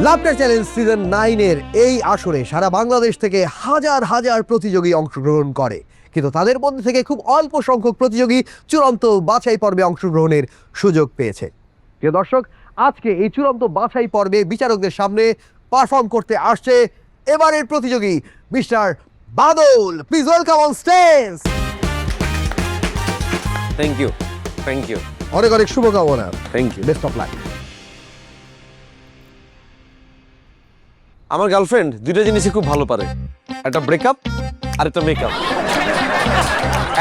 লাভটার চ্যালেঞ্জ সিজন 9-এর এই আসরে সারা বাংলাদেশ থেকে হাজার হাজার প্রতিযোগী অংশগ্রহণ করে, কিন্তু তাদের মধ্যে থেকে খুব অল্প সংখ্যক প্রতিযোগী চূড়ান্ত বাছাই পর্বে অংশগ্রহণের সুযোগ পেয়েছে। প্রিয় দর্শক, আজকে এই চূড়ান্ত বাছাই পর্বে বিচারকদের সামনে পারফর্ম করতে আসছে এবারের প্রতিযোগী mister Badal. Please welcome on stage. Thank you. অনেক অনেক শুভকামনা। Thank you. Best of luck. আমার গার্লফ্রেন্ড দুইটা জিনিসই খুব ভালো পারে, একটা ব্রেকআপ আর একটা মেকআপ।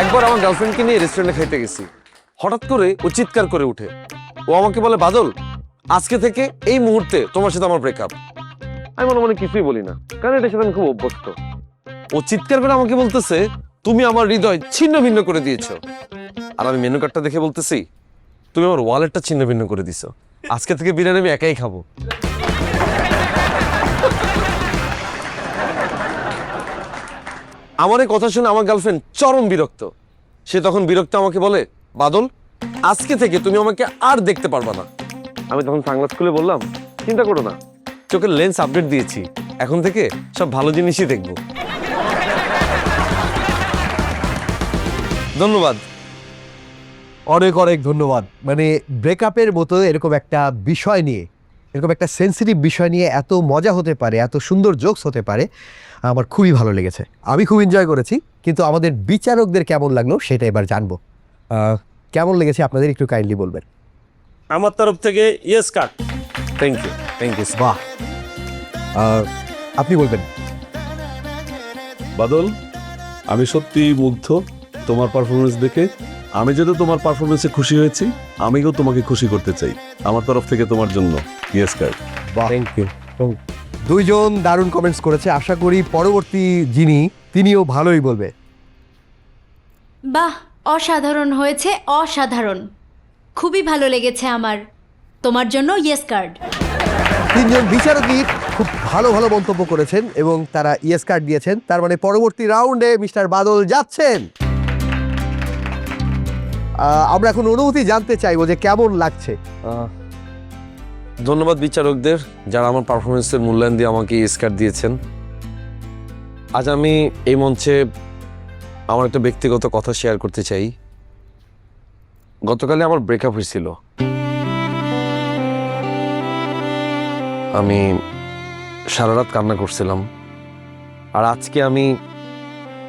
একবার আমার গার্লফ্রেন্ডকে নিয়ে রেস্টুরেন্টে খাইতে গেছি, হঠাৎ করে ও চিৎকার করে উঠে, ও আমাকে বলে, বাদল আজকে থেকে এই মুহূর্তে তোমার সাথে আমার ব্রেকআপ। আমি মনে মনে কিছুই বলি না, কারণ এটার সাথে আমি খুব অভ্যস্ত। ও চিৎকার করে আমাকে বলতেছে, তুমি আমার হৃদয় ছিন্ন ভিন্ন করে দিয়েছো। আর আমি মেনু কার্ডটা দেখে বলতেছি, তুমি আমার ওয়ালেটটা ছিন্ন ভিন্ন করে দিছো। আজকে থেকে বিরিয়ানি আমি একাই খাবো। আমার এই কথা শুনে আমার গার্লফ্রেন্ড চরম বিরক্ত। সে তখন বিরক্ত আমাকে বলে, বাদল আজকে থেকে তুমি আমাকে আর দেখতে পারবা না। আমি তখন সানগ্লাস খুলে বললাম, চিন্তা করো না, চোখের লেন্স আপডেট দিয়েছি, এখন থেকে সব ভালো জিনিসই দেখবো। ধন্যবাদ। অনেক অনেক ধন্যবাদ। মানে ব্রেকআপের মতো এরকম একটা বিষয় নিয়ে, এরকম একটা সেন্সিটিভ বিষয় নিয়ে এত মজা হতে পারে, এত সুন্দর জোকস হতে পারে, আমার খুবই ভালো লেগেছে। আমি খুব এনজয় করেছি, কিন্তু আমাদের বিচারকদের কেমন লাগলো সেটা এবার জানবো। কেমন লেগেছে আপনাদের একটু কাইন্ডলি বলবেন। আমার তরফ থেকে ইয়েস কাট। Thank you. বাহ, আপনি বলবেন। বাদল, আমি সত্যি মুগ্ধ তোমার পারফরমেন্স দেখে। আমি যদি তোমার পারফরমেন্সে খুশি হয়েছি, আমিও তোমাকে খুশি করতে চাই। আমার তরফ থেকে তোমার জন্য ইয়েস কার্ড। বাহ, থ্যাংক ইউ। দুইজন দারুণ কমেন্টস করেছে, আশা করি পরবর্তী তিনিও ভালোই বলবে। বাহ, অসাধারণ হয়েছে, অসাধারণ, খুবই ভালো লেগেছে আমার। তোমার জন্য ইয়েস কার্ড। তিনজন বিচারকই খুব ভালো ভালো মন্তব্য করেছেন এবং তারা ইয়েস কার্ড দিয়েছেন। তার মানে পরবর্তী রাউন্ডে মিস্টার বাদল যাচ্ছেন। আমরা এখন অনুভূতি জানতে চাইবো যে কেমন লাগছে। ধন্যবাদ বিচারকদের, যারা আমার পারফরমেন্সের মূল্যায়ন দিয়ে আমাকে ইয়েস কার্ড দিয়েছেন। আজ আমি এই মঞ্চে আমার একটা ব্যক্তিগত কথা শেয়ার করতে চাই। গতকালে আমার ব্রেকআপ হয়েছিল। আমি সারা রাত কান্না করছিলাম। আর আজকে আমি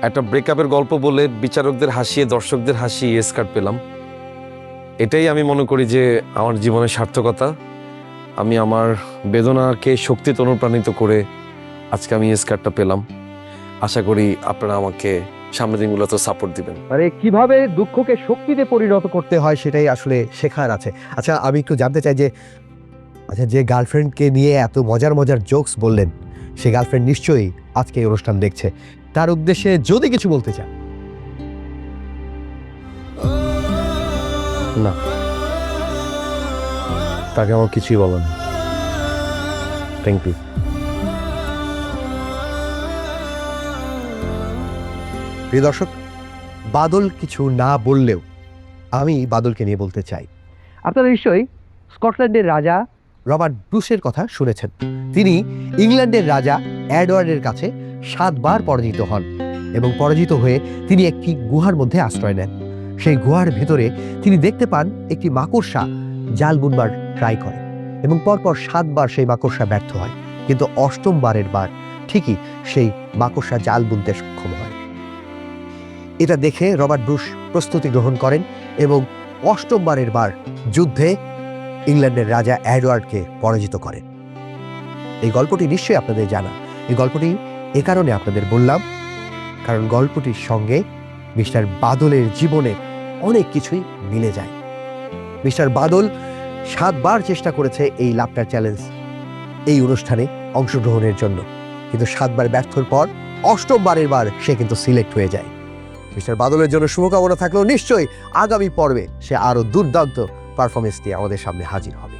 একটা ব্রেকআপের গল্প বলে বিচারকদের হাসিয়ে, দর্শকদের হাসিয়ে ইয়েস কার্ড পেলাম। এটাই আমি মনে করি যে আমার জীবনের সার্থকতা। আমি আমার বেদনাকে শক্তিতে অনুপ্রাণিত করে আজকে আমি এই স্কার্টটা পেলাম। আশা করি আপনারা আমাকে সামনের দিনগুলোতে সাপোর্ট দিবেন। মানে কিভাবে দুঃখকে শক্তিতে পরিণত করতে হয় সেটাই আসলে শেখার আছে। আচ্ছা, আমি একটু জানতে চাই যে আচ্ছা, যে গার্লফ্রেন্ডকে নিয়ে এত মজার মজার জোকস বললেন, সে গার্লফ্রেন্ড নিশ্চয়ই আজকে এই অনুষ্ঠান দেখছে। তার উদ্দেশ্যে যদি কিছু বলতে চান। না, তাকে আমার কিছুই বলেন। Thank you. প্রিয় দর্শক, বাদল কিছু না বললেও আমি বাদলকে নিয়ে বলতে চাই। আপনারা নিশ্চয়ই স্কটল্যান্ডের রাজা রবার্ট ব্রুসের কথা শুনেছেন। তিনি ইংল্যান্ডের রাজা এডওয়ার্ডের কাছে 7 বার পরাজিত হন এবং পরাজিত হয়ে তিনি একটি গুহার মধ্যে আশ্রয় নেন। সেই গুহার ভেতরে তিনি দেখতে পান একটি মাকড়সা জাল বুনবার ট্রাই করে এবং পরপর 7 বার সেই মাকড়সা ব্যর্থ হয়, কিন্তু 8ম বারের বার ঠিকই সেই মাকড়সা জাল বুনতে সক্ষম হয়। এটা দেখে রবার্ট ব্রুস প্রস্তুতি গ্রহণ করেন এবং 8ম বারের বার যুদ্ধে ইংল্যান্ডের রাজা এডওয়ার্ডকে পরাজিত করেন। এই গল্পটি নিশ্চয়ই আপনাদের জানা। এই গল্পটি এ কারণে আপনাদের বললাম কারণ গল্পটির সঙ্গে মিস্টার বাদলের জীবনের অনেক কিছুই মিলে যায়। মিস্টার বাদল 7 বার চেষ্টা করেছে এই লাফটার চ্যালেঞ্জ এই অনুষ্ঠানে অংশগ্রহণের জন্য, কিন্তু 7 বার ব্যর্থর পর 8ম বারের বার সে কিন্তু সিলেক্ট হয়ে যায়। মিস্টার বাদলের জন্য শুভকামনা থাকলেও নিশ্চয়ই আগামী পর্বে সে আরো দুর্দান্ত পারফরমেন্স দিয়ে আমাদের সামনে হাজির হবে।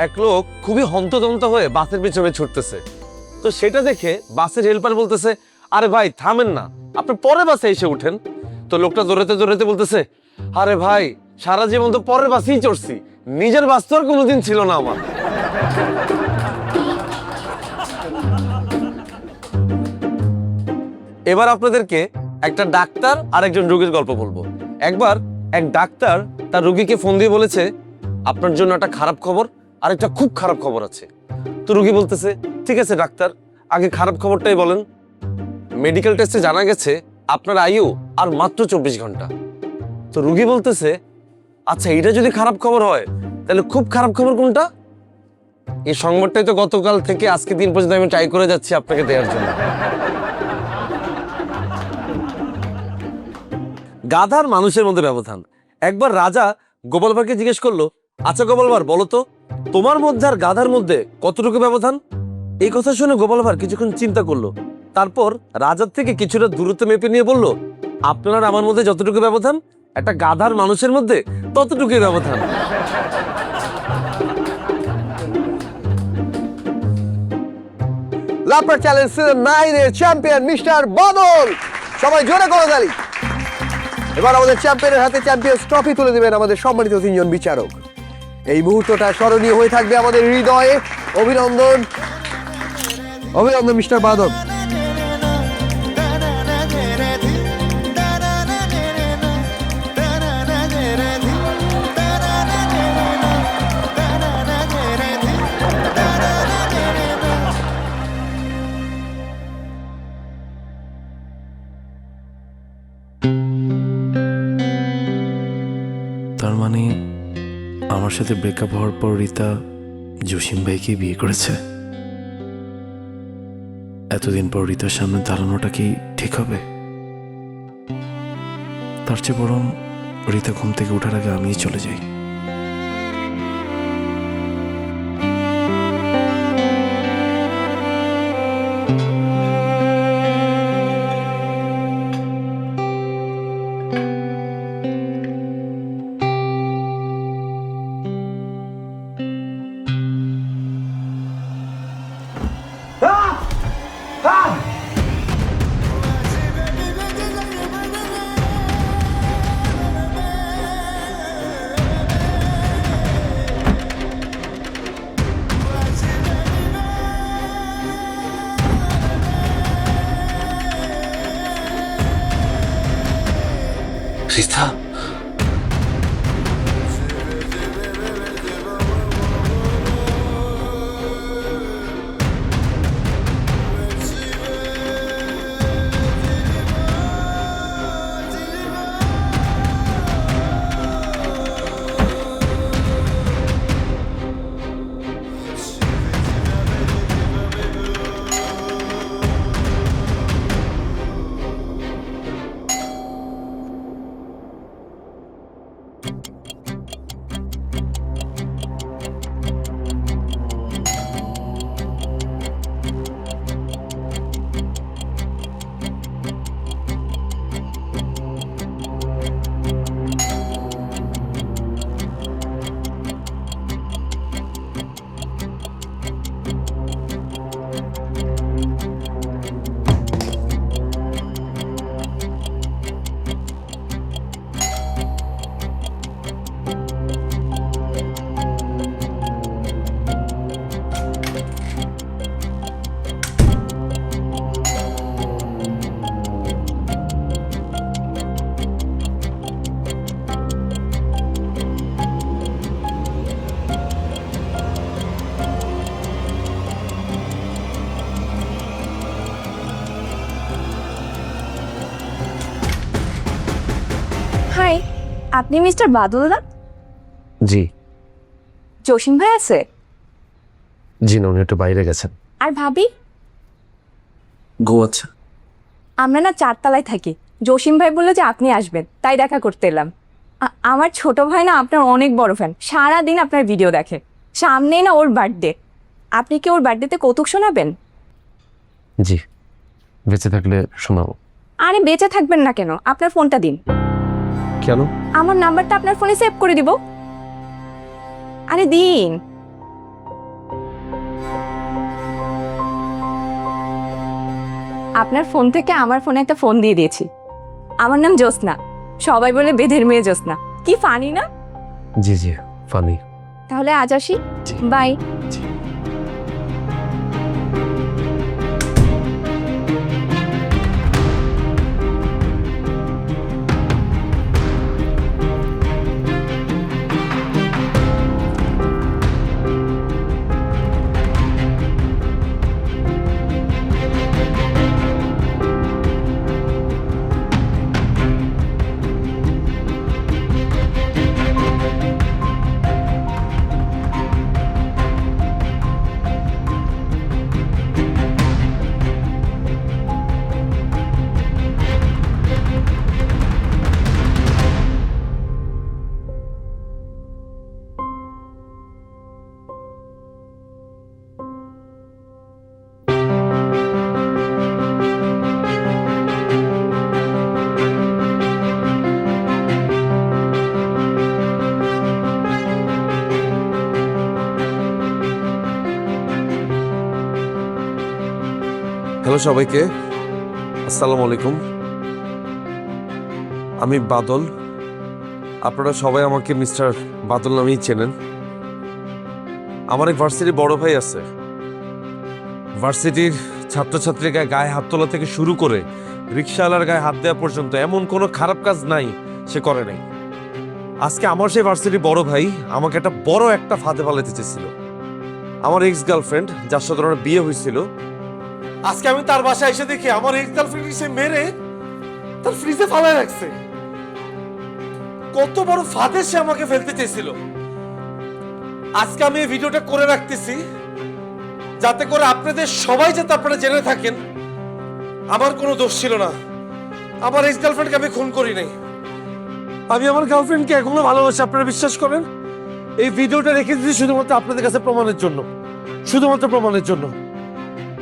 এক লোক খুবই হন্তদন্ত হয়ে বাসের পেছনে ছুটতেছে, তো সেটা দেখে বাসের হেল্পার বলতেছে, আরে ভাই থামেন না, আপনি পরের বাসে এসে উঠেন। তো লোকটা দৌড়াতে দৌড়াতে বলতেছে, আরে ভাই সারা জীবন তো পরের বাসেই চড়ছি, নিজের বাস তো আর কোনোদিন ছিল না আমার। এবার আপনাদেরকে একটা ডাক্তার আর একজন রোগীর গল্প বলবো। একবার এক ডাক্তার তার রোগীকে ফোন দিয়ে বলেছে, আপনার জন্য একটা খারাপ খবর আর একটা খুব খারাপ খবর আছে। তো রোগী বলতেছে, ঠিক আছে ডাক্তার, আগে খারাপ খবরটাই বলেন। মেডিকেল টেস্টে জানা গেছে আপনার আয়ু আর মাত্র 24 ঘন্টা। তো রোগী বলতেছে, আচ্ছা এটা যদি খারাপ খবর হয় তাহলে খুব খারাপ খবর কোনটা? এই সংবাদটাই তো গতকাল থেকে আজকে দিন পর্যন্ত আমি ট্রাই করে যাচ্ছি আপনাকে দেওয়ার জন্য। গাধার মানুষের মধ্যে ব্যবধান। একবার রাজা গোপাল ভাঁড়কে জিজ্ঞেস করলো, আচ্ছা গোপাল ভাঁড় বলো তো, তোমার মধ্যে আর গাধার মধ্যে কতটুকু ব্যবধান? এই কথা শুনে গোপাল ভাঁড় কিছুক্ষণ চিন্তা করলো, তারপর রাজার থেকে কিছুটা দূরত্ব মেপে নিয়ে বলল, আপনার আমার মধ্যে যতটুকু ব্যবধান, একটা গাধার মানুষের মধ্যে ততটুকুই ব্যবধান। লাফটার চ্যালেঞ্জ সিজন 9 এর চ্যাম্পিয়ন মিস্টার বাদল। সবাই জোরে করে তালি। এবার আমাদের চ্যাম্পিয়নের হাতে চ্যাম্পিয়ন্স ট্রফি তুলে দেবেন আমাদের সম্মানিত 3 জন বিচারক। এই মুহূর্তটা স্মরণীয় হয়ে থাকবে আমাদের হৃদয়ে। অভিনন্দন, অভিনন্দন মিস্টার বাদল। তার মানে আমার সাথে ব্রেকআপ হওয়ার পর রিতা জসিম ভাইকে বিয়ে করেছে। এতদিন পর রিতার সামনে দাঁড়ানোটা কি ঠিক হবে? তার চেয়ে বরং রিতা ঘুম থেকে ওঠার আগে আমিই চলে যাই। রিতা, আপনি মিস্টার বাদলদা? জি। জসিম ভাই আছে? জি না, উনি একটু বাইরে গেছেন। আর ভাবি? ঘুমাচ্ছে। আমরা না 4 তলায় থাকি। জসিম ভাই বললো যে আপনি আসবেন, তাই দেখা করতে এলাম। আমার ছোট ভাই না আপনার অনেক বড় ফ্যান, সারাদিন আপনার ভিডিও দেখে। সামনেই না ওর বার্থডে, আপনি কি ওর বার্থডেতে কৌতুক শোনাবেন? জি, বেঁচে থাকলে শোনাবো। আরে বেঁচে থাকবেন না কেন, আপনার ফোনটা দিন। কেন? আমার নাম্বারটা আপনার ফোনে সেভ করে দিব। আরে দিন। আপনার ফোন থেকে আমার ফোনে একটা ফোন দিয়ে দিয়েছি। আমার নাম জ্যোৎস্না, সবাই বলে বেদের মেয়ে জ্যোৎস্না। কি ফানি না? জি জি, ফানি। তাহলে আজ আসি, বাই। হ্যালো সবাইকে, আসসালামু আলাইকুম। আমি বাদল, আপনারা সবাই আমাকে মিস্টার বাদল নামেই চেনেন। আমার এক ভার্সিটির বড় ভাই আছে। ভার্সিটির ছাত্রছাত্রীর গায়ে হাত তোলা থেকে শুরু করে রিক্সাওয়ালার গায়ে হাত দেওয়া পর্যন্ত এমন কোনো খারাপ কাজ নাই সে করে নাই। আজকে আমার সেই ভার্সিটির বড় ভাই আমাকে একটা বড় একটা ফাঁদে ফেলাতে চেয়েছিল। আমার এক্স গার্লফ্রেন্ড, যার সাথে ওনার বিয়ে হয়েছিল, আজকে আমি তার বাসায় এসে দেখি আমার এক্স গার্লফ্রেন্ড সে মেরে তার ফ্রিজে ফালায় রাখছে। কত বড় ফাঁদে সে আমাকে ফেলতে চেয়েছিল। আজকে আমি এই ভিডিওটা করে রাখতেছি যাতে করে আপনাদের সবাই যাতে আপনারা জেনে থাকেন আমার কোনো দোষ ছিল না। আমার এক্স গার্লফ্রেন্ডকে আমি খুন করি নাই। আমি আমার গার্লফ্রেন্ডকে এখনো ভালোবাসি, আপনারা বিশ্বাস করেন। এই ভিডিওটা রেখে দিয়েছি শুধুমাত্র আপনাদের কাছে প্রমাণের জন্য, শুধুমাত্র প্রমাণের জন্য।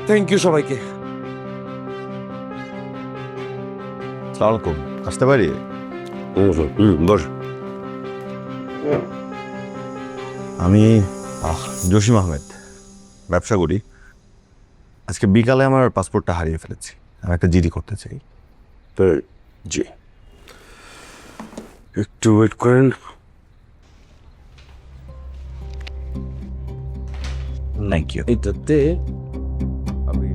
থ্যাংক ইউ সবাইকে। সালাম আলাইকুম, আসতে পারি? বস। আমি জসিম আহমেদ, ব্যবসা করি। আজকে বিকালে আমার পাসপোর্টটা হারিয়ে ফেলেছি, আমি একটা জিডি করতে চাই। জি, একটু ওয়েট করেন। Thank you. এটাতে আমি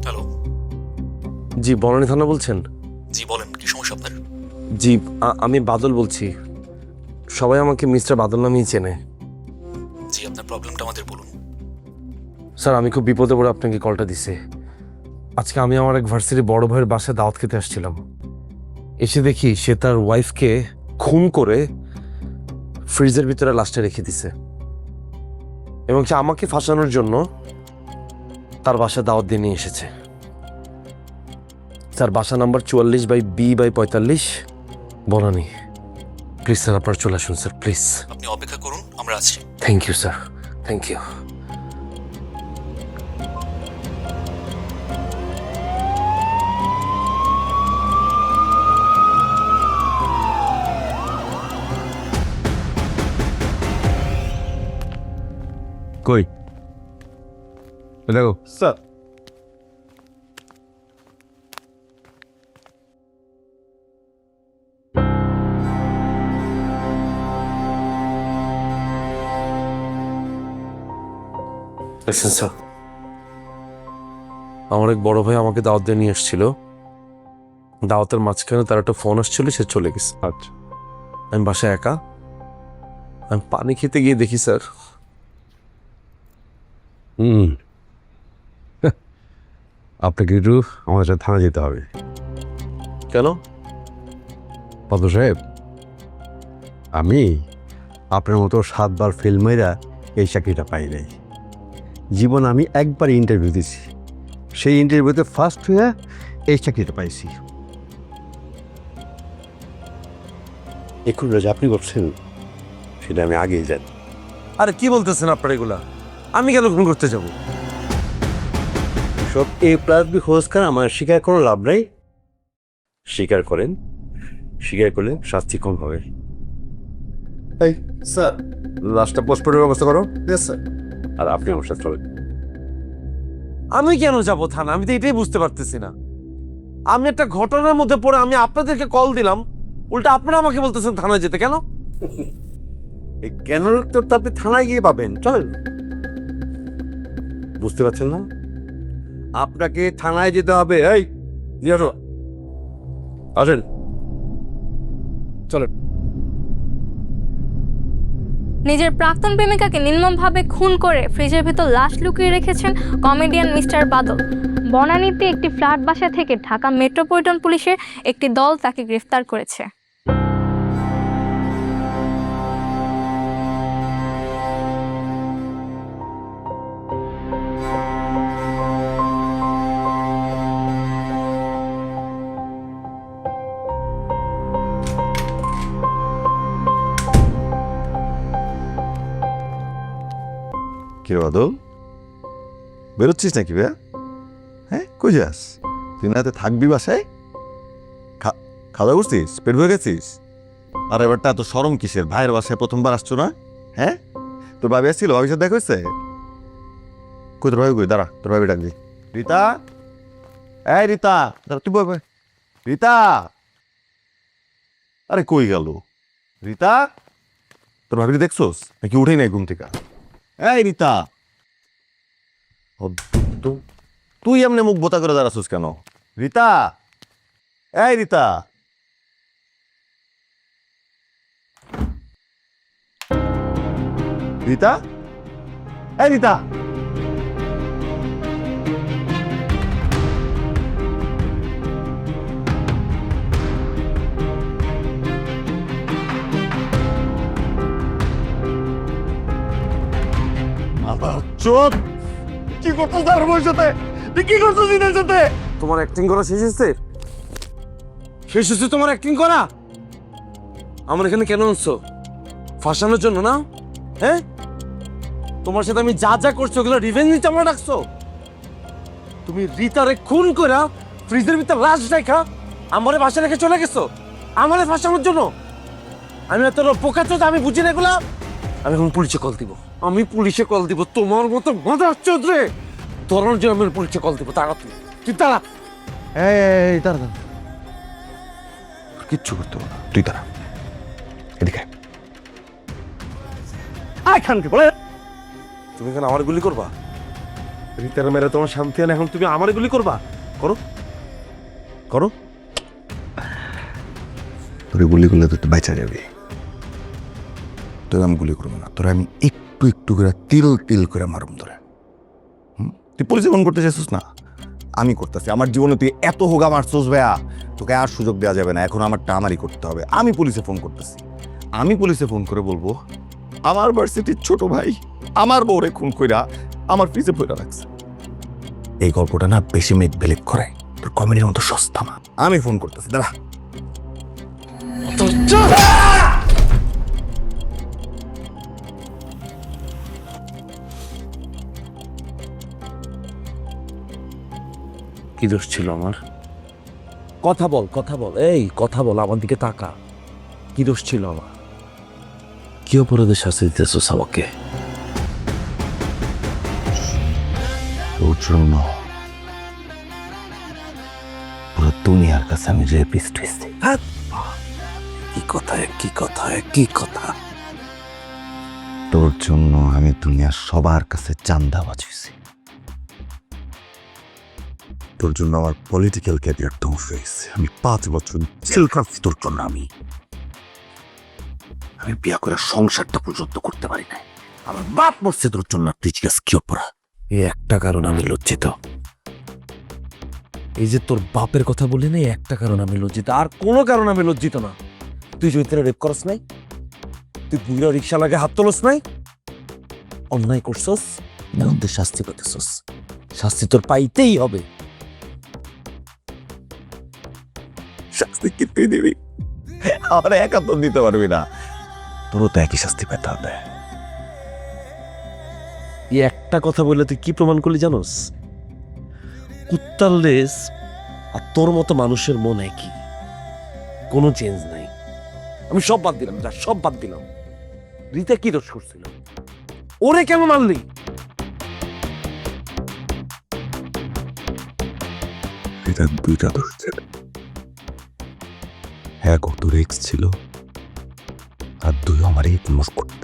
হ্যালো। জি, বনানী থানা বলছেন? জি বলেন, কি সমস্যা আপনার? জি, আমি বাদল বলছি। সবাই আমাকে মিস্টার বাদল নামেই চেনে। জি, আপনার প্রবলেমটা আমাদের বলুন। স্যার, আমি খুব বিপদে পড়ে আপনাকে কলটা দিছি। আজকে আমি আমার এক ভার্সিটির বড় ভাইয়ের বাসায় দাওয়াত খেতে আসছিলাম। এসে দেখি সে তার ওয়াইফকে খুন করে ফ্রিজের ভিতরে লাশটা রেখে দিছে, এবং সে আমাকে ফাঁসানোর জন্য তার বাসায় দাওয়াত দিয়ে নিয়ে এসেছে। স্যার, বাসা number 44/B/45, Banani. Please sir, আপনার চলে আসুন স্যার, প্লিজ। আপনি অপেক্ষা করুন, আমরা আছি। Thank you sir, thank you. কই দেখো স্যার, দেখছেন স্যার, আমার এক বড় ভাই আমাকে দাওয়াত দিয়ে নিয়ে এসেছিল। দাওয়াতের মাঝখানে তার একটা ফোন আসছিল, সে চলে গেছে। আচ্ছা, আমি বাসায় একা, আমি পানি খেতে গিয়ে দেখি স্যার আপনাকে একটু আমার সাথে থানা যেতে হবে। কেন? পদ্ম সাহেব, আমি আপনার মতো 7 বার ফেল মেরা এই চাকরিটা পাই নাই। জীবন আমি একবার ইন্টারভিউ দিছি, সেই ইন্টারভিউতে ফার্স্ট হয়ে এই চাকরিটা পাইছি। এখন রাজা আপনি করছেন সেটা আমি আগেই জানি। আরে কি বলতেছেন আপনার এগুলা? আমি কেন খুন করতে যাব? সব A+B হোস্কার আমার স্বীকার কোনো লাভ নাই। স্বীকার করেন, স্বীকার করলে শাস্তি কম হবে। এই স্যার, লাস্টটা পোস্টপোর্টের ব্যবস্থা করো। স্যার, আর আপনি আমার সাথে চলেন। আমি কেন যাব থানা? আমি তো এটাই বুঝতে পারতেছি না। আমি একটা ঘটনার মধ্যে পড়ে আমি আপনাদেরকে কল দিলাম, উল্টা আপনারা আমাকে বলতেছেন থানায় যেতে কেন? এই কেন উত্তর তো আপনি থানায় গিয়ে পাবেন, চলেন। বুঝতে পারছেন না? আপনাকে থানায় যেতে হবে। এই জিয়ারো, আসেন, চলেন। নিজের প্রাক্তন প্রেমিকাকে নির্মমভাবে খুন করে ফ্রিজের ভিতর লাশ লুকিয়ে রেখেছেন কমেডিয়ান মিস্টার বাদল। বনানীতে একটি ফ্ল্যাট বাসা থেকে ঢাকা মেট্রোপলিটন পুলিশের একটি দল তাকে গ্রেফতার করেছে। কিরে বাদল, বেরোচ্ছিস নাকি ভাইয়া? হ্যাঁ, কই যাস? তুই না থাকবি বাসায়? খাওয়া করছিস? পেট ভরে গেছিস? আর এবারটা এত সরম কিসের? ভাইয়ের বাসায় প্রথমবার আসছো না? হ্যাঁ, তোর ভাবি আসছিল, ভাবির সাথে দেখা হয়েছে? কই তোর ভাবি? কই দাঁড়া, তোর ভাবি ডাকবি। রীতা, এই রীতা, দাঁড়া, তুই বই। রীতা, আরে কই গেল রীতা? তোর ভাবি দেখছোস নাকি উঠেই নাই ঘুম থেকে? এই রীতা, তুই এমনি মুখ বোতা করে দাঁড়াছিস কেন? রীতা, এই রীতা, রীতা, এই রীতা, চোদ কি করছো তার বউর সাথে? কি করছো দিনের সাথে? তোমার অ্যাক্টিং করা শেষ হয়েছে? শেষ হয়েছে তোমার অ্যাক্টিং করা? আমার এখানে কেন আনছো? ফাঁসানোর জন্য না? হ্যাঁ, তোমার সাথে আমি যা যা করছো ওগুলো রিভেঞ্জ নিতে আমার ডাকছো? তুমি রীতারে খুন করে ফ্রিজের ভিতরে লাশ রেখা আমারে বাসা রেখে চলে গেছো আমারে ফাঁসানোর জন্য। আমি এত পোকা চোদ, আমি বুঝি না এগুলা। আমি এখন পুলিশে কল দিব, আমি পুলিশে কল দিব। তোমার মতো মাদার চোদরে ধরানোর জন্য আমি পুলিশে কল দিব। তারা তুই তারা, এই দাঁড়া, কিচ্ছু করতে হবে না, তুই দাঁড়া, এদিকে বলে। তুমি এখানে আমার গুলি করবা? রীতার মেরে তোমার শান্তি আনে, এখন তুমি আমার গুলি করবা? করো করো। তোর গুলি করলে তো তুই বাইচা যাবি। তোর আমি গুলি করবো না, তোর আমি একটু একটু করে তিল তিল করে মারুম তোরা। তুই পুলিশে ফোন করতে চাইছিস না? আমি করতেছি। আমার জীবনে তুই এত হোগা মারছিস ভাইয়া, তোকে আর সুযোগ দেওয়া যাবে না। এখন আমারটা আমারই করতে হবে। আমি পুলিশে ফোন করতেছি। আমি পুলিশে ফোন করে বলবো আমার ভার্সিটির ছোট ভাই আমার বউরে খুন কইরা আমার ফ্রিজে পড়ে রাখছে। এই গল্পটা না বেশি মেঘ বেলেগ করে, তোর কমেডির মতো সস্তা না। আমি ফোন করতেছি, দাঁড়া। কি দোষ ছিল আমার? কথা বল, কথা বল, এই কথা বল, আমার দিকে তাকা। কি দোষ ছিল আমার? কি অপরাধে শাস্তি দিতেছ আমাকে? তোর জন্য পুরো দুনিয়ার কাছে আমি রেপিস্ট হয়েছি। কি কথা, কি কথা, কি কথা? তোর জন্য আমি দুনিয়ার সবার কাছে চান্দা বাঁচিয়েছি। তোর জন্য আমার পলিটিক্যাল ক্যারিয়ার ধ্বংস হয়েছে। আমি 5 বছর জেল খাটছি তোর জন্য। আমি বিয়া করে সংসারটা পর্যন্ত করতে পারি না। আমার বাপ মরছে তোর জন্য। তুই জিজ্ঞাস কি অপরাধ? এই একটা কারণ আমি লজ্জিত। এই যে তোর বাপের কথা বলি না, একটা কারণ আমি লজ্জিত, আর কোনো কারণ আমি লজ্জিত না। তুই চৈত্রে রেপ করস নাই, তুই বুড়া রিক্সা লাগে হাত তোলস নাই, অন্যায় করছস, এখন তুই শাস্তি পেতেছস। শাস্তি তোর পাইতেই হবে। শাস্তি কি তুই দিবি? আমার একা তো দিতে পারবি না, তোরও তো একই শাস্তি পেতে হবে। এই একটা কথা বললে তুই কি প্রমাণ করলি জানোস? কুত্তার লেজ আর তোর মতো মানুষের মন একই, কোনো চেঞ্জ নাই। আমি সব বাদ দিলাম, যা সব বাদ দিলাম। রিতা কি দোষ করছিল? ওরে কেন মারলি? রিতার 2টা দোষ ছিল। এক ও তোর এক্স ছিল, আর 2 আমার ইগনোর করত।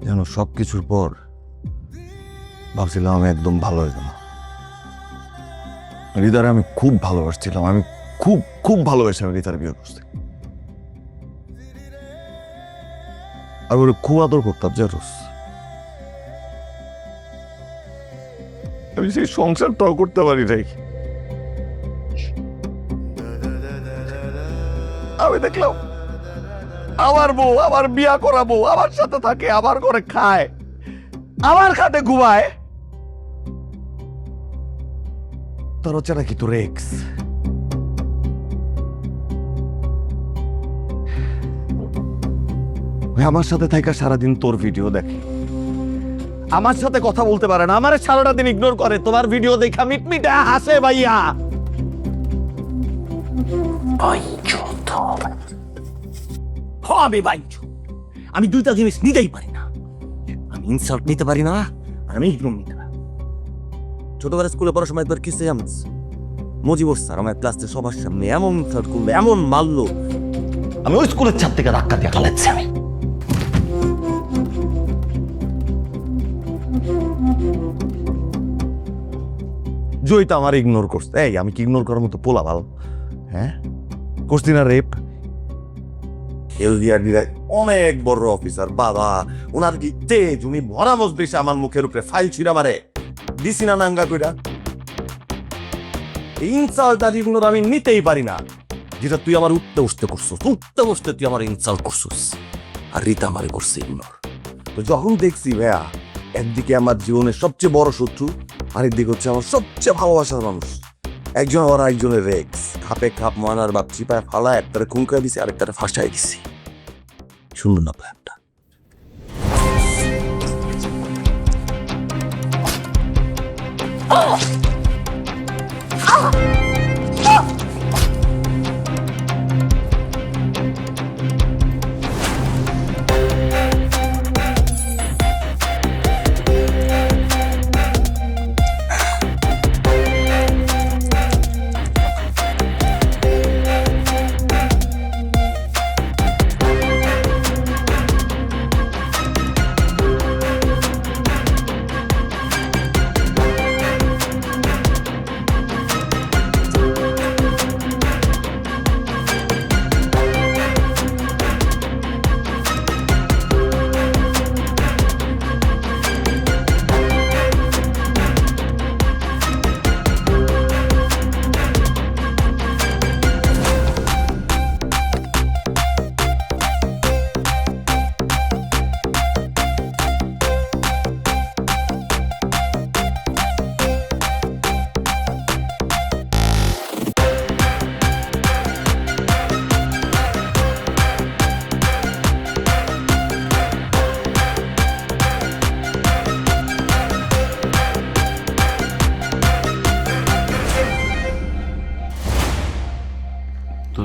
যেন সবকিছুর পর ভাবছিলাম আমি একদম ভালো হয়ে যাব। রিতারে আমি খুব ভালোবাসছিলাম। আমি খুব খুব ভালোবেসে আমি রিতার বিয়ে করছি। আর ওরে খুব আদর করতাম জানোস। আমি সেই সংসারটাও করতে পারি নাই। আমি দেখলাম আমার বউ আমার বিয়া করা বউ আমার সাথে থাকে, আমার ঘরে খায়, আমার খাটে ঘুমায়। তোর হচ্ছে নাকি তোর এক্স। আমার সাথে থাকা সারাদিন তোর ভিডিও দেখে, আমার সাথে কথা বলতে পারে না, আমার সারাটা দিন ইগনোর করে, তোমার ভিডিও দেখা মিটমিটা হাসে ভাইয়া। আমি বাইঞ্চ, আমি 2টা জিনিস নিতেই পারি না। আমি ইনসাল্ট নিতে পারি না, আর আমি ইগনোর নিতে পারি। ছোটবেলা স্কুলে পড়ার সময় একবার কিসে জানিস? মুজিবুর স্যার আমার ক্লাসে সবার সামনে এমন ইনসাল্ট করলো, এমন মারলো, আমি ওই স্কুলের ছাদ থেকে ধাক্কা দিয়ে পালাচ্ছি। আমি জয়িতা আমার ইগনোর করছে। এই আমি কি ইগনোর করার মতো পোলা ভালো? হ্যাঁ করছি না রেপ? অনেক বড় অফিসার বাবা, ওনার কি তেজ, উনি ভরা মজলিসে আমার মুখের উপরে ফাইল ছিঁড়া মারে, দিছি না নাঙ্গা কইরা। ইনসাল্ট আর ইগনোর আমি নিতেই পারি না। যেটা তুই আমার উঠতে বসতে করছিস, উঠতে বসতে তুই আমার ইনসাল্ট করছিস, আর রিতা আমারে করছে ইগনোর। তো যখন দেখছি ভাইয়া একদিকে আমার জীবনের সবচেয়ে বড় শত্রু, আরেকদিকে হচ্ছে আমার সবচেয়ে ভালোবাসার মানুষ, একজন আর একজনের রেক্স, খাপে খাপ মানার বাপ চিপায় ফালা, একটারে খুনকায় দিছি আরেকটারে ফাঁসায় দিছি। শুনুন না প্ল্যানটা।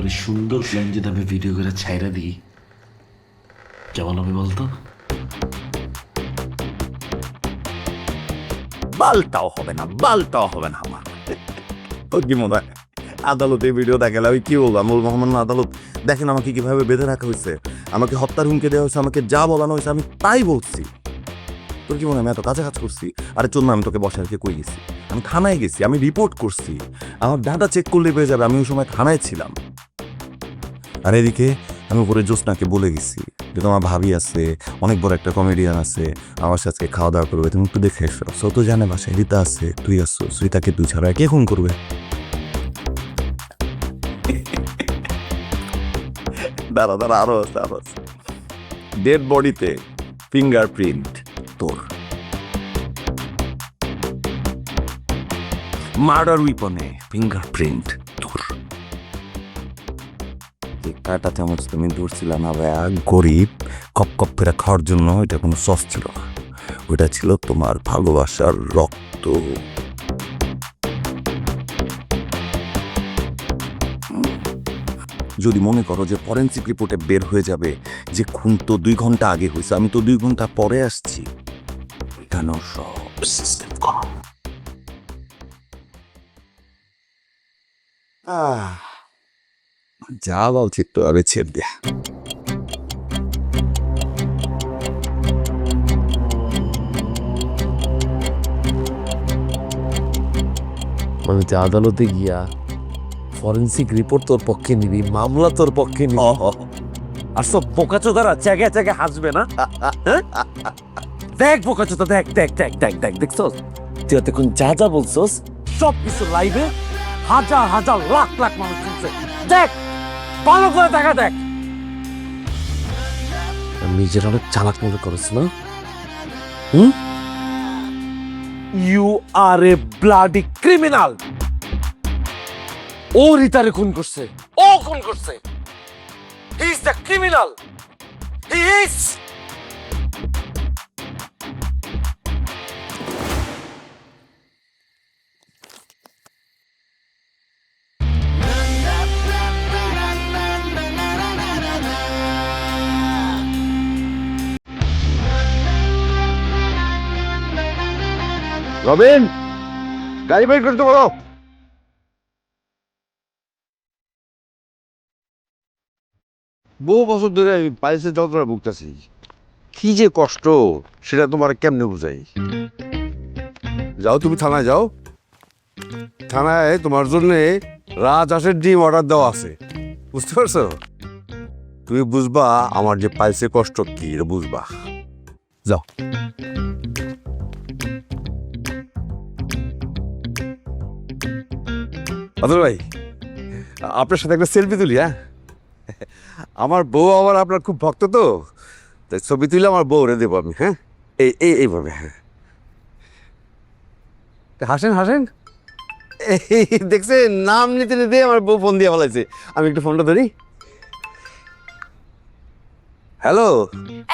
এই সুন্দর প্ল্যান যদি আমি ভিডিও করে ছাইরা দিই কেমন হবে বলতো? বালটাও হবে না, বালটাও হবে না আমার। ওর কি মনে হয় আদালতে ভিডিও দেখালে আমি কি বলবো? আমি বলবো আমার আদালত দেখেন আমাকে কিভাবে বেঁধে রাখা হয়েছে, আমাকে হত্যার হুমকি দেওয়া হয়েছে, আমাকে যা বলানো হয়েছে আমি তাই বলছি। তোর কি মনে হয় আমি এত কাছে কাজ করছি? আরে চল না, আমি তোকে বসে রেখে কই গেছি, আমি থানায় গেছি, আমি রিপোর্ট করছি, আমার ডাটা চেক করলে পেয়ে যাবে আমি ওই সময় থানায় ছিলাম। আর এদিকে আমি উপরে জ্যোৎস্নাকে বলে গেছি যে তোমার ভাবি আছে, অনেক বড় একটা কমেডিয়ান আছে, আমার সাথে খাওয়া দাওয়া করবে, তুমি একটু দেখে এসো। সো তো জানে বাসায় রীতা আছে, তুই আসছো, রীতাকে তুই ছাড়া কে খুন করবে? দাঁড়া দাঁড়া, আরো আছে, আরো আছে। ডেড বডিতে ফিঙ্গারপ্রিন্ট তোর, মার্ডার উইপনে ফিঙ্গারপ্রিন্ট তোর। কাটাতে আমার তুমি দূর ছিল না ভাইয়া, গরিব কপ কপ ফেরা খাওয়ার জন্য এটা কোনো সস ছিল না, ওইটা ছিল তোমার ভালোবাসার রক্ত। যদি মনে করো যে ফরেন্সিক রিপোর্টে বের হয়ে যাবে যে খুন তো 2 ঘন্টা আগে হয়েছে, আমি তো 2 ঘন্টা পরে আসছি, কেন সব সিস্টেম করো। যা বলছি তো আরে ছেড়ে দেয়া। মানে তুই আদালতে গিয়া ফরেন্সিক রিপোর্ট তোর পক্ষে নিবি, মামলা তোর পক্ষে নিবি, আর সব বোকাচোদারা চ্যাগে চ্যাগে হাসবে না? দেখ বোকাচোদা, দেখ দেখ দেখ দেখ দেখ, দেখছস তুই এতক্ষণ যা যা বলছস সব কিছু লাইভে হাজার হাজার লাখ লাখ মানুষ শুনছে। দেখ, ভালো করে দেখা, দেখ। নিজের অনেক চালাক মনে করিস না? You are a bloody criminal. ও রিতারে খুন করছে, ও খুন করছে। He is the criminal, he is. Robin, গাড়ি বের করতে বলো। বহু বছর ধরে আমি পাইলসের যন্ত্রণা ভুগতেছি, কি যে কষ্ট সেটা তোমার কেমনে বুঝাই। যাও তুমি থানায় যাও, থানায় তোমার জন্য রাজহাঁসের ডিম অর্ডার দেওয়া আছে, বুঝতে পারছো? তুমি বুঝবা আমার যে পাইলসের কষ্ট কি, এটা বুঝবা। যাও। আদর ভাই, আপনার সাথে একটা সেলফি তুলি। হ্যাঁ, আমার বউ আবার আপনার খুব ভক্ত, তো তাই ছবি তুলে আমার বউরে দেবো আমি। হ্যাঁ, এইভাবে। হ্যাঁ, হাসেন হাসেন। এই দেখছেন, নাম নিতে নিতে আমার বউ ফোন দিয়ে ফেলাইছে। আমি একটু ফোনটা ধরি। হ্যালো।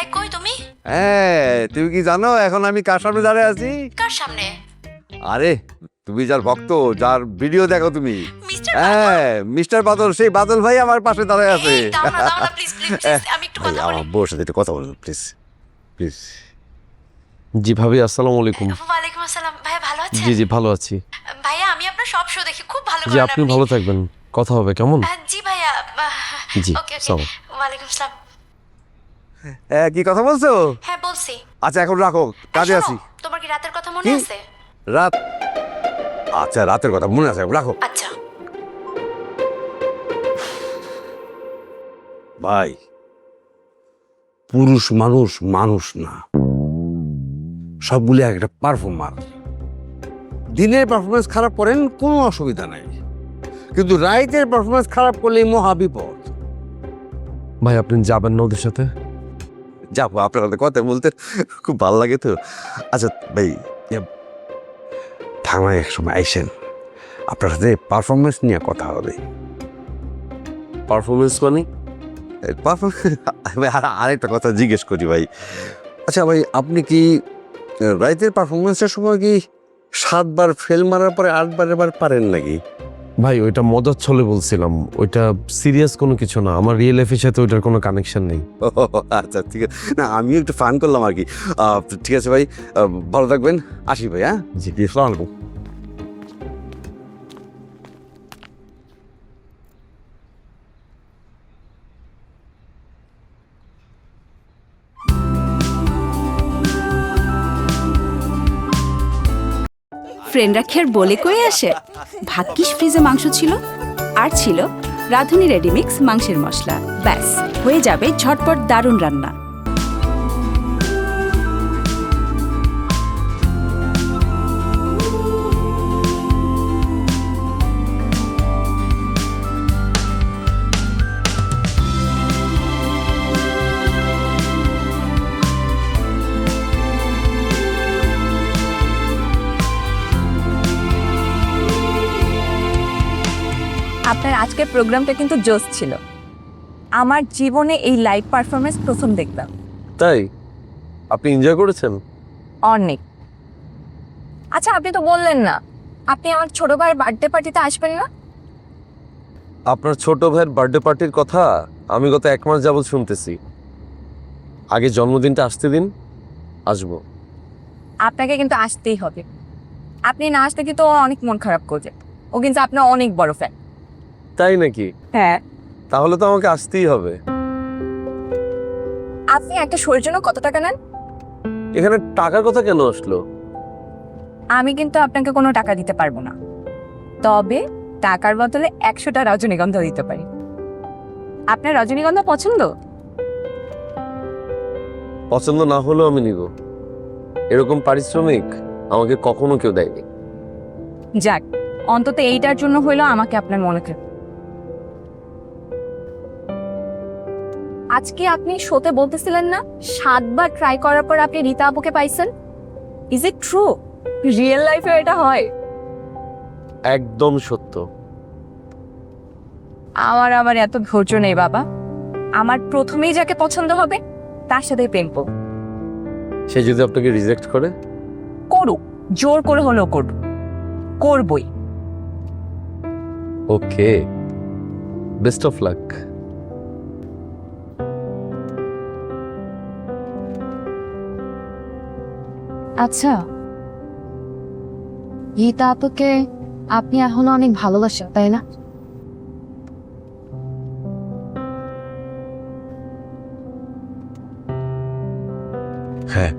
এই কই তুমি? হ্যাঁ, তুমি কি জানো এখন আমি কার সামনে দাঁড়িয়ে আছি? কার সামনে? আরে তুমি যার ভক্ত, যার ভিডিও দেখো তুমি, হ্যাঁ মিস্টার বাদল, সেই বাদল ভাই আমার পাশে দাঁড়ায় আছে। আমার বউর সাথে একটু কথা বলুন প্লিজ, প্লিজ। জি ভাবি, আসসালামু আলাইকুম। ওয়ালাইকুম আসসালাম। ভাই ভালো আছেন? জি জি ভালো আছি। ভাইয়া আমি আপনার সব শো দেখি, খুব ভালো জি, আপনি ভালো থাকবেন, কথা হবে কেমন? জি ভাইয়া। জি, ওকে ওকে। সালাম। ওয়ালাইকুম আসসালাম। কি কথা বলছো? হ্যাঁ বলছি। আচ্ছা এখন রাখো, কাজে আছি। তোমার কি রাতের কথা মনে আছে? রাত? আচ্ছা রাতের কথা মনে আছে, রাখো। আচ্ছা। ভাই, পুরুষ মানুষ মানুষ না, সবগুলি একটা পারফর্মার। দিনের পারফরমেন্স খারাপ করেন কোনো অসুবিধা নাই, কিন্তু রাইতের পারফরমেন্স খারাপ করলেই মহা বিপদ। ভাই আপনি যাবেন না ওদের সাথে? যাবো, আপনার সাথে কথা বলতে খুব ভালো লাগে তো। আচ্ছা ভাই, থানায় এক সময় আইসেন, আপনার সাথে পারফরমেন্স নিয়ে কথা হবে। পারফরমেন্স মানে? আরেকটা কথা জিজ্ঞেস করি ভাই, আচ্ছা ভাই আপনি কি রাইতের পারফরমেন্সের সময় কি 7 বার ফেল মারার পরে 8 বার এবার পারেন নাকি? ভাই ওইটা মজার ছলে বলছিলাম, ওইটা সিরিয়াস কোনো কিছু না, আমার রিয়েল লাইফের সাথে ওইটার কোনো কানেকশন নেই। ও, আচ্ছা ঠিক আছে, না আমিও একটু ফান করলাম আর কি। ঠিক আছে ভাই, ভালো থাকবেন, আসি ভাই। হ্যাঁ জি, আসসালামু আলাইকুম। ফ্রেন্ডরা খের বলে কয়ে আসে। ভাগ্যিস ফ্রিজে মাংস ছিল, আর ছিল রাঁধুনি রেডিমিক্স মাংসের মশলা। ব্যাস হয়ে যাবে ঝটপট দারুণ রান্না। আপনার আজকের প্রোগ্রামটা কিন্তু জোস ছিল। আমার জীবনে এই লাইভ পারফরমেন্স প্রথম দেখলাম। তাই আপনি এনজয় করেছেন? অনেক। আচ্ছা, আপনি তো বললেন না আপনি আমার ছোট ভাইয়ের বার্থডে পার্টিতে আসবেন না। আপনার ছোট ভাইয়ের বার্থডে পার্টির কথা আমি গত 1 মাস যাবত শুনতেছি। আগে জন্মদিনটা আসতে দিন, আসবো। আপনাকে কিন্তু আসতেই হবে। আপনি না আসলে কিন্তু ও অনেক মন খারাপ করবে। ও কিন্তু আপনার অনেক বড় ফ্যান। তাই নাকি? হ্যাঁ। তাহলে তো আমাকে আসতেই হবে। আপনি একটা শোয়ের জন্য কত টাকা নেন? এখানে টাকার কথা কেন আসলো? আমি কিন্তু আপনাকে কোনো টাকা দিতে পারবো না, তবে টাকার বদলে 100টা রজনীগন্ধা দিতে পারি। আপনার রজনীগন্ধা পছন্দ? পছন্দ না হলেও আমি নিব। এরকম পারিশ্রমিক আমাকে কখনো কেউ দেয়নি। যাক, অন্তত এইটার জন্য হইলো আমাকে আপনার মনে করে। আজকে আপনি শোতে বলতেছিলেন না 7 বার ট্রাই করার পর আপনি রীতা আপুকে পাইছেন। Is it true? রিয়েল লাইফে এটা হয়? একদম সত্য। আমার আবার এত ধৈর্য নেই বাবা। আমার প্রথমেই যাকে পছন্দ হবে তার সাথে প্রেম করব। সে যদি আপনাকে রিজেক্ট করে? করুক, জোর করে হলেও করব, করবই। ওকে, বেস্ট অফ লাক। আচ্ছা, গীতা আপুকে আপনি এখনো অনেক ভালোবাসেন, তাই না? হ্যাঁ,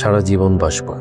সারা জীবন বাসবো।